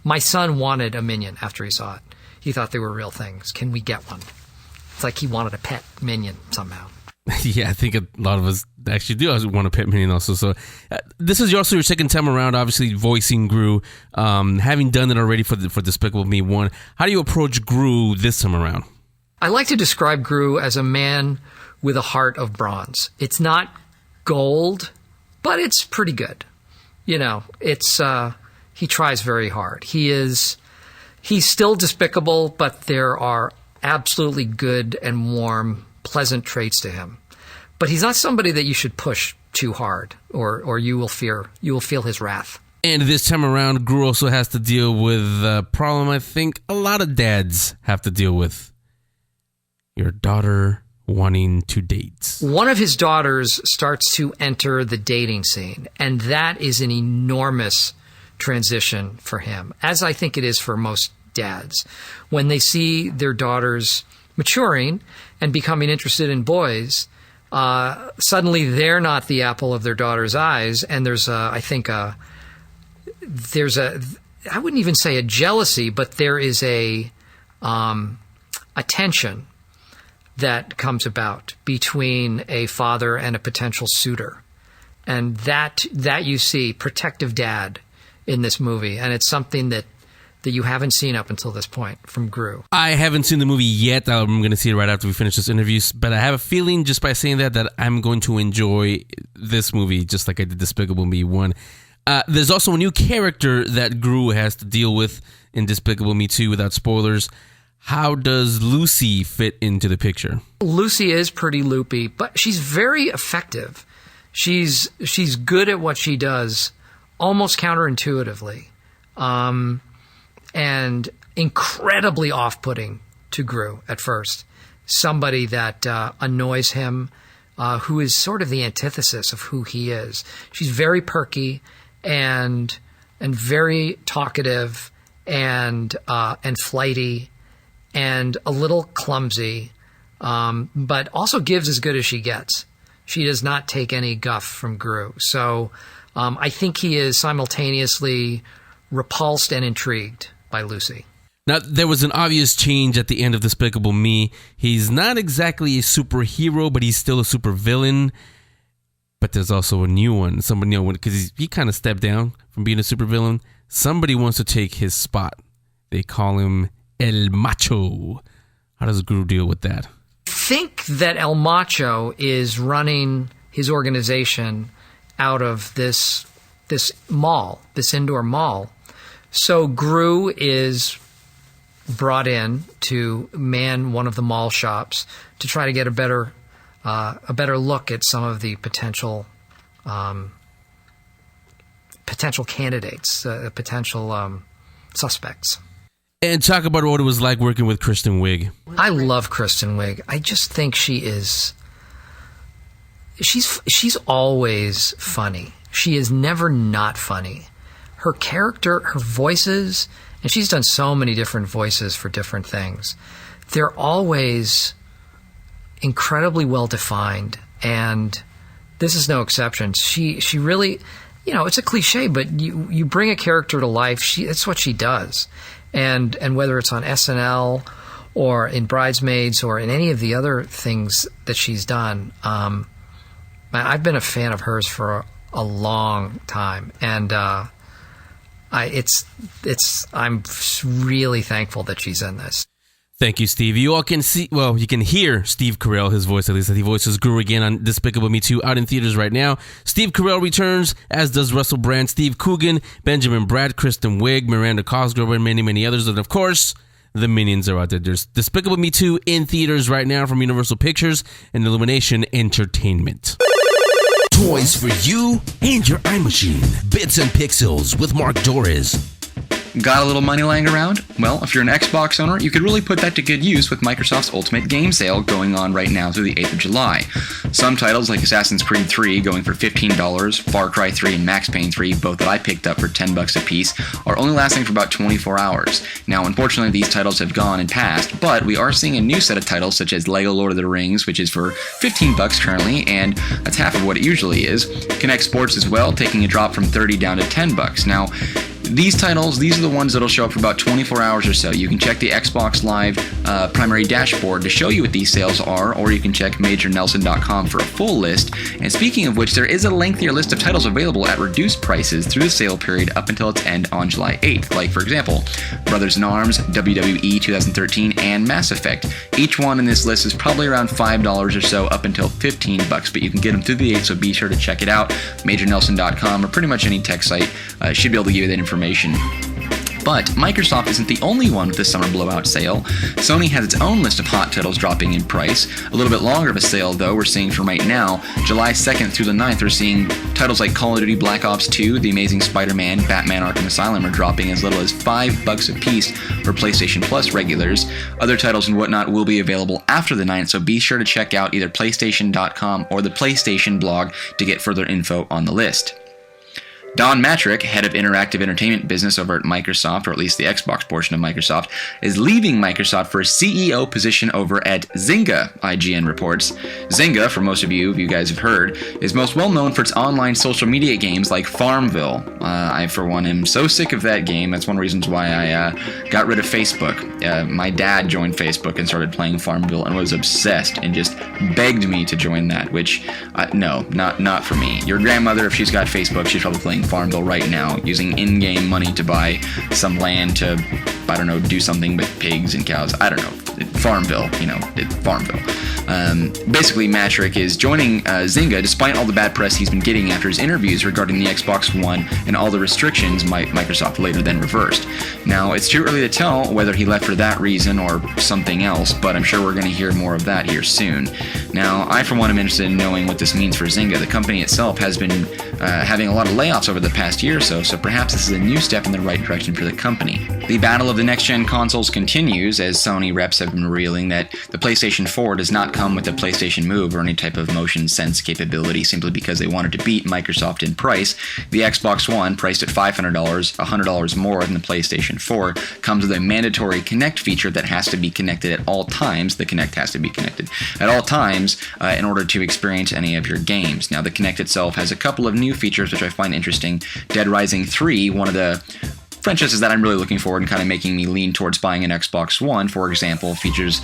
My son wanted a Minion after he saw it. He thought they were real things. Can we get one? It's like he wanted a pet Minion somehow. Yeah, I think a lot of us actually do want a pet Minion also. So this is also your second time around, obviously voicing Gru. Having done it already for Despicable Me 1, how do you approach Gru this time around? I like to describe Gru as a man with a heart of bronze. It's not gold, but it's pretty good. It's he tries very hard. He's He's still despicable, but there are absolutely good and warm, pleasant traits to him. But he's not somebody that you should push too hard, or you will feel his wrath. And this time around, Gru also has to deal with a problem I think a lot of dads have to deal with. Your daughter wanting to date. One of his daughters starts to enter the dating scene, and that is an enormous transition for him, as I think it is for most dads. When they see their daughters maturing and becoming interested in boys, suddenly they're not the apple of their daughter's eyes, and there's I wouldn't even say a jealousy, but there is a tension that comes about between a father and a potential suitor. And that you see, protective dad in this movie. And it's something that you haven't seen up until this point from Gru. I haven't seen the movie yet. I'm going to see it right after we finish this interview. But I have a feeling just by saying that I'm going to enjoy this movie just like I did Despicable Me 1. There's also a new character that Gru has to deal with in Despicable Me 2 without spoilers. How does Lucy fit into the picture? Lucy is pretty loopy, but she's very effective. She's good at what she does, almost counterintuitively, and incredibly off-putting to Gru at first. Somebody that annoys him, who is sort of the antithesis of who he is. She's very perky and very talkative and flighty and a little clumsy, but also gives as good as she gets. She does not take any guff from Gru. So I think he is simultaneously repulsed and intrigued by Lucy. Now, there was an obvious change at the end of Despicable Me. He's not exactly a superhero, but he's still a supervillain. But there's also a new one. Somebody, because he kind of stepped down from being a supervillain. Somebody wants to take his spot. They call him El Macho. How does Gru deal with that? I think that El Macho is running his organization out of this mall, this indoor mall. So Gru is brought in to man one of the mall shops to try to get a better look at some of the potential candidates, potential suspects. And talk about what it was like working with Kristen Wiig. I love Kristen Wiig. I just think she's always funny. She is never not funny. Her character, her voices, and she's done so many different voices for different things. They're always incredibly well defined, and this is no exception. She really, it's a cliche, but you bring a character to life. It's what she does. And whether it's on SNL or in Bridesmaids or in any of the other things that she's done, I've been a fan of hers for a long time, and I'm really thankful that she's in this. Thank you, Steve. You all can you can hear Steve Carrell, his voice at least, that he voices Gru again on Despicable Me 2 out in theaters right now. Steve Carrell returns, as does Russell Brand, Steve Coogan, Benjamin Bratt, Kristen Wiig, Miranda Cosgrove, and many, many others. And of course, the Minions are out there. There's Despicable Me 2 in theaters right now from Universal Pictures and Illumination Entertainment. Toys for you and your iMachine. Bits and Pixels with Marc Dorris. Got a little money laying around? Well, if you're an Xbox owner, you could really put that to good use with Microsoft's Ultimate Game Sale going on right now through the 8th of July. Some titles like Assassin's Creed 3 going for $15, Far Cry 3 and Max Payne 3, both that I picked up for $10 a piece, are only lasting for about 24 hours. Now, unfortunately, these titles have gone and passed, but we are seeing a new set of titles such as LEGO Lord of the Rings, which is for $15 currently, and that's half of what it usually is. Kinect Sports as well, taking a drop from $30 down to $10. Now, these titles, these are the ones that'll show up for about 24 hours or so. You can check the Xbox Live primary dashboard to show you what these sales are, or you can check MajorNelson.com for a full list. And speaking of which, there is a lengthier list of titles available at reduced prices through the sale period up until its end on July 8th. Like, for example, Brothers in Arms, WWE 2013, and Mass Effect. Each one in this list is probably around $5 or so up until $15, but you can get them through the 8th, so be sure to check it out. MajorNelson.com or pretty much any tech site should be able to give you that information. But Microsoft isn't the only one with this summer blowout sale. Sony has its own list of hot titles dropping in price. A little bit longer of a sale, though, we're seeing from right now, July 2nd through the 9th, we're seeing titles like Call of Duty Black Ops 2, The Amazing Spider-Man, Batman Arkham Asylum are dropping as little as $5 a piece for PlayStation Plus regulars. Other titles and whatnot will be available after the 9th, so be sure to check out either PlayStation.com or the PlayStation blog to get further info on the list. Don Matrick, head of interactive entertainment business over at Microsoft, or at least the Xbox portion of Microsoft, is leaving Microsoft for a CEO position over at Zynga, IGN reports. Zynga, for most of you, if you guys have heard, is most well known for its online social media games like Farmville. I, for one, am so sick of that game. That's one of the reasons why I got rid of Facebook. My dad joined Facebook and started playing Farmville and was obsessed and just begged me to join that, which, no, not for me. Your grandmother, if she's got Facebook, she's probably playing Farmville right now, using in-game money to buy some land to, I don't know, do something with pigs and cows. I don't know. Farmville, Farmville. Basically, Matrick is joining Zynga despite all the bad press he's been getting after his interviews regarding the Xbox One and all the restrictions Microsoft later then reversed. Now, it's too early to tell whether he left for that reason or something else, but I'm sure we're going to hear more of that here soon. Now, I, for one, am interested in knowing what this means for Zynga. The company itself has been having a lot of layoffs over the past year or so, so perhaps this is a new step in the right direction for the company. The battle of the next-gen consoles continues, as Sony reps have been revealing that the PlayStation 4 does not come with a PlayStation Move or any type of motion sense capability simply because they wanted to beat Microsoft in price. The Xbox One, priced at $500, $100 more than the PlayStation 4, comes with a mandatory Kinect feature that has to be connected at all times. The Kinect has to be connected at all times in order to experience any of your games. Now, the Kinect itself has a couple of new features which I find interesting. Dead Rising 3, one of the franchises that I'm really looking forward and kind of making me lean towards buying an Xbox One, for example, features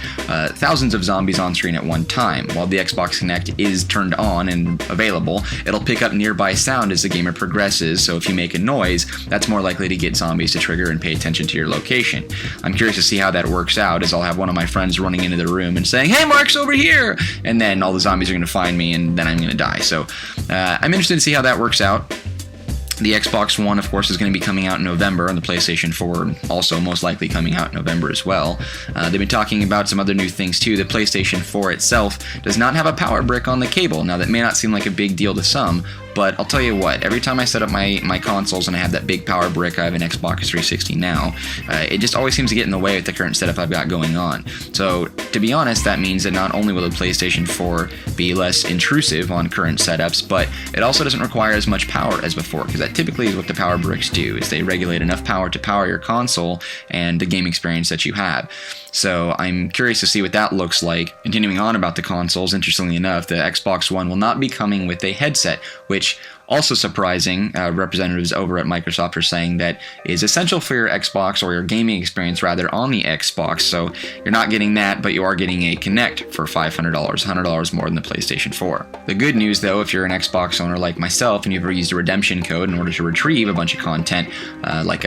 thousands of zombies on screen at one time. While the Xbox Kinect is turned on and available, it'll pick up nearby sound as the gamer progresses, so if you make a noise, that's more likely to get zombies to trigger and pay attention to your location. I'm curious to see how that works out, as I'll have one of my friends running into the room and saying, "Hey, Marc's over here!" And then all the zombies are going to find me, and then I'm going to die. So I'm interested to see how that works out. The Xbox One, of course, is going to be coming out in November, and the PlayStation 4 also most likely coming out in November as well. They've been talking about some other new things too. The PlayStation 4 itself does not have a power brick on the cable. Now, that may not seem like a big deal to some, but I'll tell you what, every time I set up my consoles and I have that big power brick, I have an Xbox 360 now, it just always seems to get in the way with the current setup I've got going on. So, to be honest, that means that not only will the PlayStation 4 be less intrusive on current setups, but it also doesn't require as much power as before, because that typically is what the power bricks do, is they regulate enough power to power your console and the game experience that you have. So I'm curious to see what that looks like. Continuing on about the consoles, interestingly enough, the Xbox One will not be coming with a headset, which also surprising, representatives over at Microsoft are saying that is essential for your Xbox, or your gaming experience rather, on the Xbox. So you're not getting that, but you are getting a Kinect for $500, $100 more than the PlayStation 4. The good news, though, if you're an Xbox owner like myself and you've ever used a redemption code in order to retrieve a bunch of content, like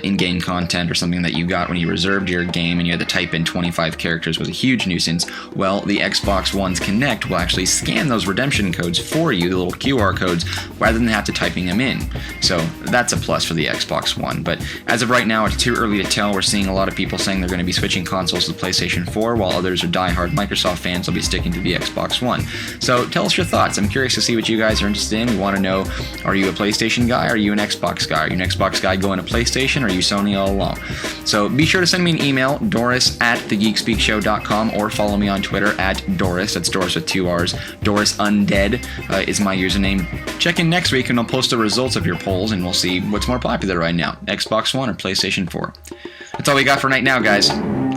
in-game content or something that you got when you reserved your game and you had to type in 25 characters was a huge nuisance, well, the Xbox One's Kinect will actually scan those redemption codes for you, the little QR codes, rather than have to typing them in. So that's a plus for the Xbox One. But as of right now, it's too early to tell. We're seeing a lot of people saying they're going to be switching consoles to the PlayStation 4, while others are diehard Microsoft fans will be sticking to the Xbox One. So tell us your thoughts. I'm curious to see what you guys are interested in. We want to know, are you a PlayStation guy? Are you an Xbox guy? Are you an Xbox guy going to PlayStation? Or are you Sony all along? So be sure to send me an email, Dorris@thegeekspeakshow.com, or follow me on Twitter @Dorris. That's Dorris with 2 R's. Dorris Undead is my username. Check in next week and I'll post the results of your polls and we'll see what's more popular right now, Xbox One or PlayStation 4. That's all we got for right now, guys.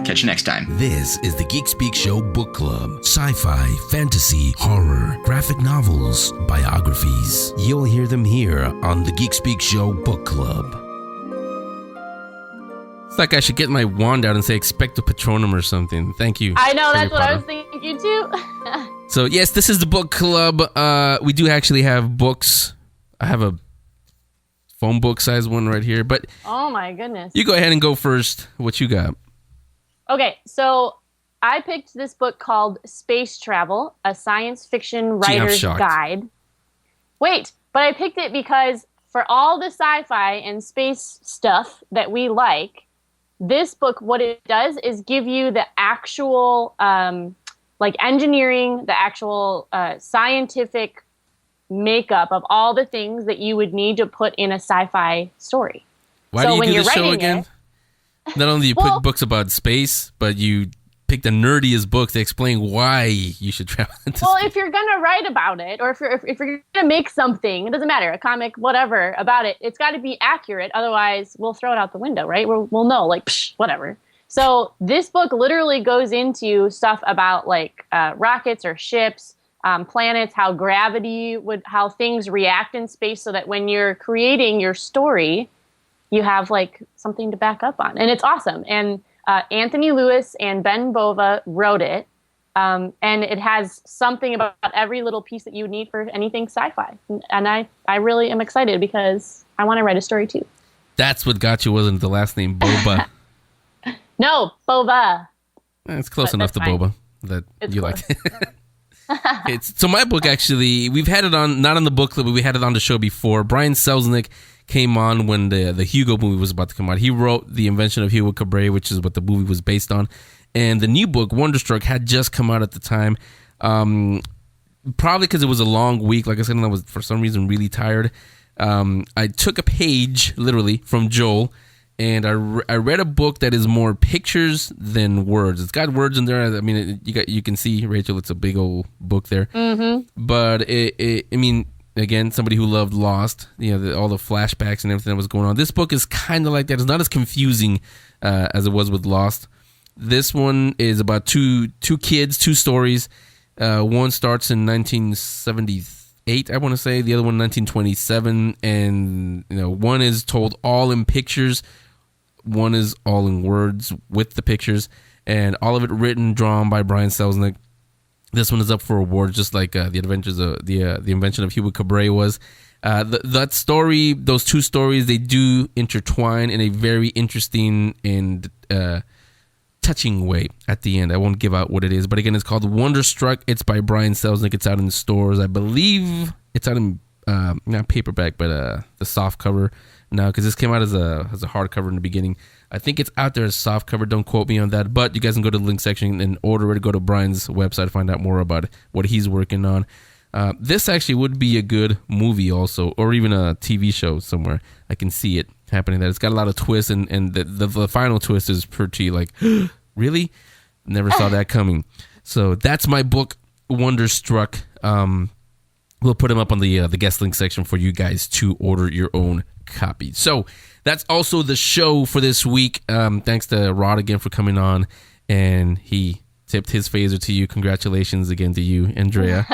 Catch you next time. This is the Geek Speak Show Book Club. Sci-fi, fantasy, horror, graphic novels, biographies. You'll hear them here on the Geek Speak Show Book Club. It's like I should get my wand out and say Expecto Patronum or something. Thank you. I know, Harry that's what I Potter. was thinking too. So yes, this is the book club. We do actually have books. I have a phone book size one right here, but Oh my goodness. you go ahead and go first. What you got? Okay, so I picked this book called Space Travel, a science fiction writer's shocked. guide. Wait, but I picked it because for all the sci-fi and space stuff that we like, this book, what it does is give you the actual, like engineering, the actual scientific makeup of all the things that you would need to put in a sci-fi story. Why do you do the show again? Not only do you put books about space, but you pick the nerdiest books to explain why you should travel into space. If you're gonna write about it, or if you're gonna make something, it doesn't matter, a comic, whatever, about it, it's got to be accurate. Otherwise, we'll throw it out the window, right? We'll know, like, psh, whatever. So this book literally goes into stuff about like rockets or ships, planets, how how things react in space, so that when you're creating your story, you have like something to back up on, and it's awesome. And Anthony Lewis and Ben Bova wrote it, and it has something about every little piece that you would need for anything sci-fi. And I really am excited because I want to write a story too. That's what got you, wasn't the last name Boba? No, Bova. It's close enough to Boba that you like. So my book, actually, we've had it on, not on the book club, but we had it on the show before. Brian Selznick came on when the Hugo movie was about to come out. He wrote The Invention of Hugo Cabret, which is what the movie was based on. And the new book, Wonderstruck, had just come out at the time. Probably because it was a long week. Like I said, and I was, for some reason, really tired. I took a page, literally, from Joel, and I read a book that is more pictures than words. It's got words in there. I mean, you can see, Rachel, it's a big old book there. Mm-hmm. But, I mean, again, somebody who loved Lost, all the flashbacks and everything that was going on. This book is kind of like that. It's not as confusing as it was with Lost. This one is about two kids, two stories. One starts in 1978, I want to say. The other one, 1927. And, one is told all in pictures. One is all in words with the pictures. And all of it written, drawn by Brian Selznick. This one is up for awards, just like the Adventures of the Invention of Hugo Cabret was. That story, those two stories, they do intertwine in a very interesting and touching way at the end. I won't give out what it is, but again, it's called Wonderstruck. It's by Brian Selznick. It's out in the stores. I believe it's out in not paperback, but the soft cover now, because this came out as a hardcover in the beginning. I think it's out there as soft cover. Don't quote me on that, but you guys can go to the link section and order it. Go to Brian's website to find out more about what he's working on. This actually would be a good movie also, or even a TV show somewhere. I can see it happening. That it's got a lot of twists, and the final twist is pretty like, really? Never saw that coming. So that's my book, Wonderstruck. We'll put them up on the guest link section for you guys to order your own copy. So that's also the show for this week. Thanks to Rod again for coming on, and he tipped his phaser to you. Congratulations again to you, Andrea.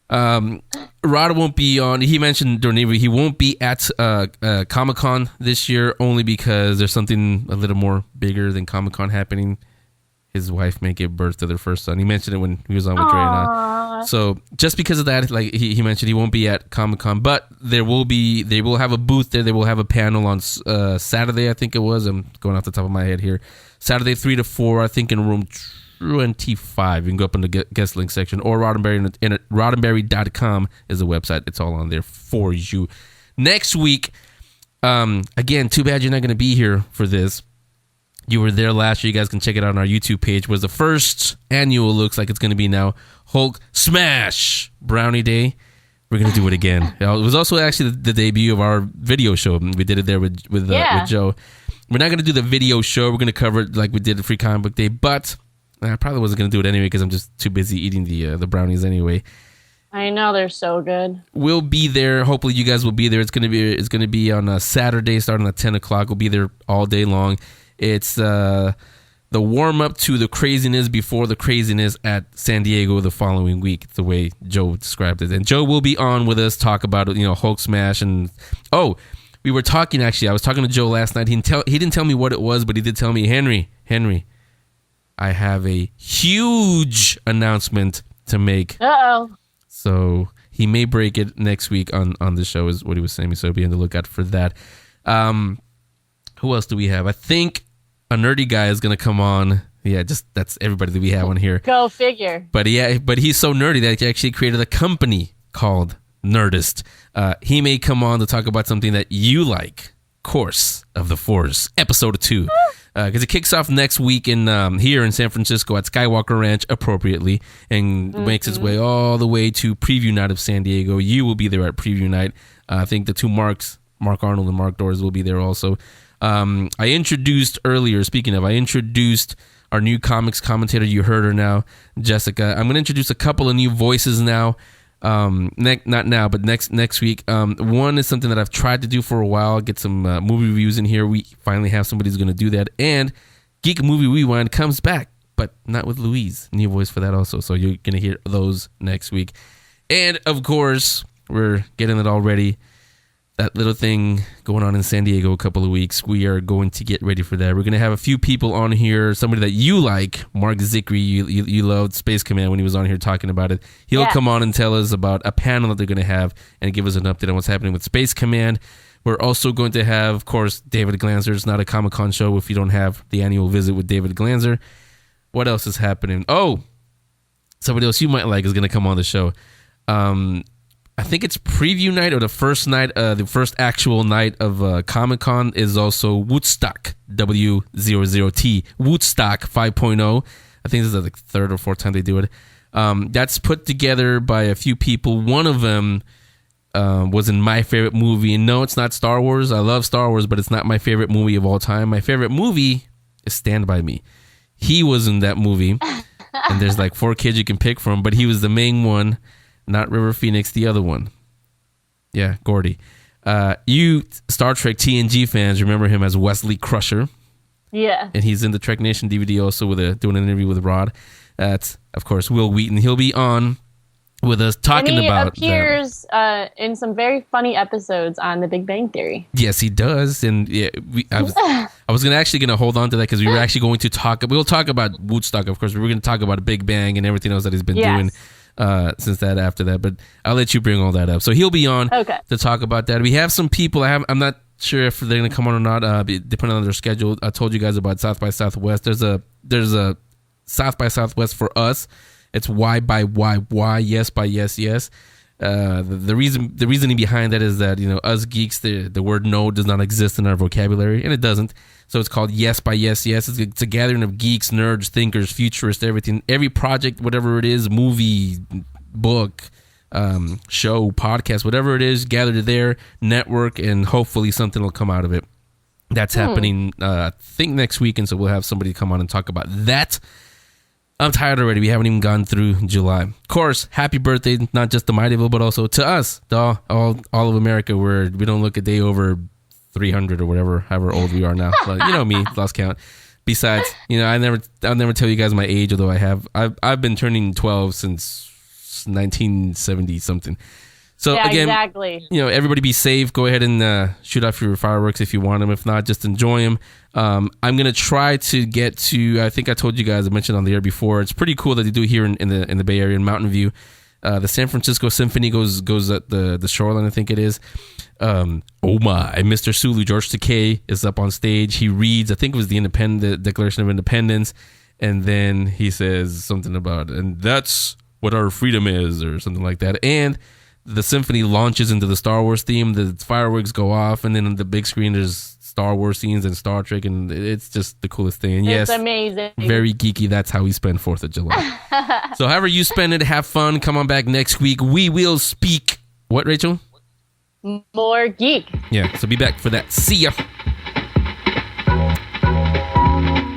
Rod won't be on. He mentioned during the interview he won't be at Comic-Con this year, only because there's something a little more bigger than Comic-Con happening. His wife may give birth to their first son. He mentioned it when he was on with Dre and I. So just because of that, like he mentioned, he won't be at Comic-Con, but they will have a booth there. They will have a panel on Saturday, I think it was. I'm going off the top of my head here. Saturday 3 to 4, I think, in room 25. You can go up in the guest link section, or Roddenberry, and Roddenberry.com is the website. It's all on there for you. Next week, again, too bad you're not going to be here for this. You were there last year. You guys can check it out on our YouTube page. Was the first annual, looks like it's going to be now, Hulk Smash Brownie Day. We're going to do it again. It was also actually the debut of our video show. We did it there with Joe. We're not going to do the video show. We're going to cover it like we did the Free Comic Book Day, but I probably wasn't going to do it anyway because I'm just too busy eating the brownies anyway. I know, they're so good. We'll be there. Hopefully you guys will be there. It's going to be on a Saturday starting at 10 o'clock. We'll be there all day long. It's the warm-up to the craziness before the craziness at San Diego the following week, the way Joe described it. And Joe will be on with us, talk about Hulk Smash. And we were talking, actually. I was talking to Joe last night. He didn't tell me what it was, but he did tell me, Henry, I have a huge announcement to make. Uh-oh. So he may break it next week on the show, is what he was saying. So be on the lookout for that. Who else do we have? I think a nerdy guy is going to come on. Yeah, that's everybody that we have on here. Go figure. But he's so nerdy that he actually created a company called Nerdist. He may come on to talk about something that you like. Course of the Force, episode 2. Because it kicks off next week here in San Francisco at Skywalker Ranch, appropriately, and makes its way all the way to Preview Night of San Diego. You will be there at Preview Night. I think the two Marcs, Marc Arnold and Marc Dorris, will be there also. I introduced our new comics commentator. You heard her now, Jessica. I'm going to introduce a couple of new voices now. Not now, but next week. One is something that I've tried to do for a while. Get some movie reviews in here. We finally have somebody who's going to do that. And Geek Movie Rewind comes back, but not with Louise. New voice for that also. So you're going to hear those next week. And of course, we're getting it all ready. That little thing going on in San Diego a couple of weeks. We are going to get ready for that. We're going to have a few people on here. Somebody that you like, Mark Zickery. You loved Space Command when he was on here talking about it. He'll come on and tell us about a panel that they're going to have and give us an update on what's happening with Space Command. We're also going to have, of course, David Glanzer. It's not a Comic-Con show if you don't have the annual visit with David Glanzer. What else is happening? Oh, somebody else you might like is going to come on the show. I think it's preview night or the first actual night of Comic-Con is also Woodstock, W00T, Woodstock 5.0. I think this is the third or fourth time they do it. That's put together by a few people. One of them was in my favorite movie. And no, it's not Star Wars. I love Star Wars, but it's not my favorite movie of all time. My favorite movie is Stand By Me. He was in that movie, and there's like 4 kids you can pick from, but he was the main one. Not River Phoenix, the other one. Yeah, Gordy. You Star Trek TNG fans remember him as Wesley Crusher. Yeah. And he's in the Trek Nation DVD also doing an interview with Rod. That's, of course, Will Wheaton. He'll be on with us talking about he appears in some very funny episodes on The Big Bang Theory. Yes, he does. And yeah, I was actually going to hold on to that because we were actually going to we'll talk about Woodstock, of course. We were going to talk about Big Bang and everything else that he's been doing. Since that after that, but I'll let you bring all that up. So he'll be on to talk about that. We have some people. I'm not sure if they're going to come on or not, depending on their schedule. I told you guys about South by Southwest. There's a South by Southwest for us. It's Y by Y, yes by yes. The reasoning behind that is that us geeks, the word no does not exist in our vocabulary, and it doesn't. So it's called Yes by Yes. It's a gathering of geeks, nerds, thinkers, futurists, everything. Every project, whatever it is, movie, book, show, podcast, whatever it is, gathered there, network, and hopefully something will come out of it. That's happening, I think, next week, and so we'll have somebody come on and talk about that. I'm tired already. We haven't even gone through July. Of course, happy birthday, not just to Mightyville, but also to us, all of America, where we don't look a day over 300 or whatever, however old we are now. But you know me, lost count. Besides, I'll never tell you guys my age, although I've been turning 12 since 1970 something. So again, exactly. Everybody be safe. Go ahead and shoot off your fireworks if you want them. If not, just enjoy them. I'm gonna try to get to. I think I told you guys. I mentioned on the air before. It's pretty cool that they do here in the Bay Area in Mountain View. The San Francisco Symphony goes at the shoreline. I think it is. Oh my! Mr. Sulu, George Takei, is up on stage. He reads. I think it was the Declaration of Independence, and then he says something about, and that's what our freedom is, or something like that. And the symphony launches into the Star Wars theme. The fireworks go off, and then on the big screen there's Star Wars scenes and Star Trek, and it's just the coolest thing. And it's amazing. Very geeky. That's how we spend 4th of July. So however you spend it, have fun. Come on back next week. We will speak. What, Rachel? More geek. Yeah, so be back for that. See ya.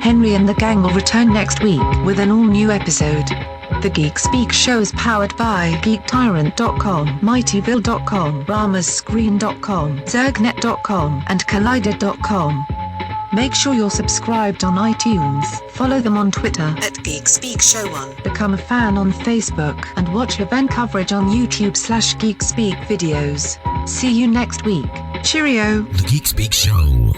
Henry and the gang will return next week with an all-new episode. The Geek Speak Show is powered by GeekTyrant.com, Mightyville.com, RamasScreen.com, Zergnet.com, and Collider.com. Make sure you're subscribed on iTunes, follow them on Twitter at Geek Speak Show 1, become a fan on Facebook, and watch event coverage on YouTube/Geek Speak videos. See you next week. Cheerio. The Geek Speak Show.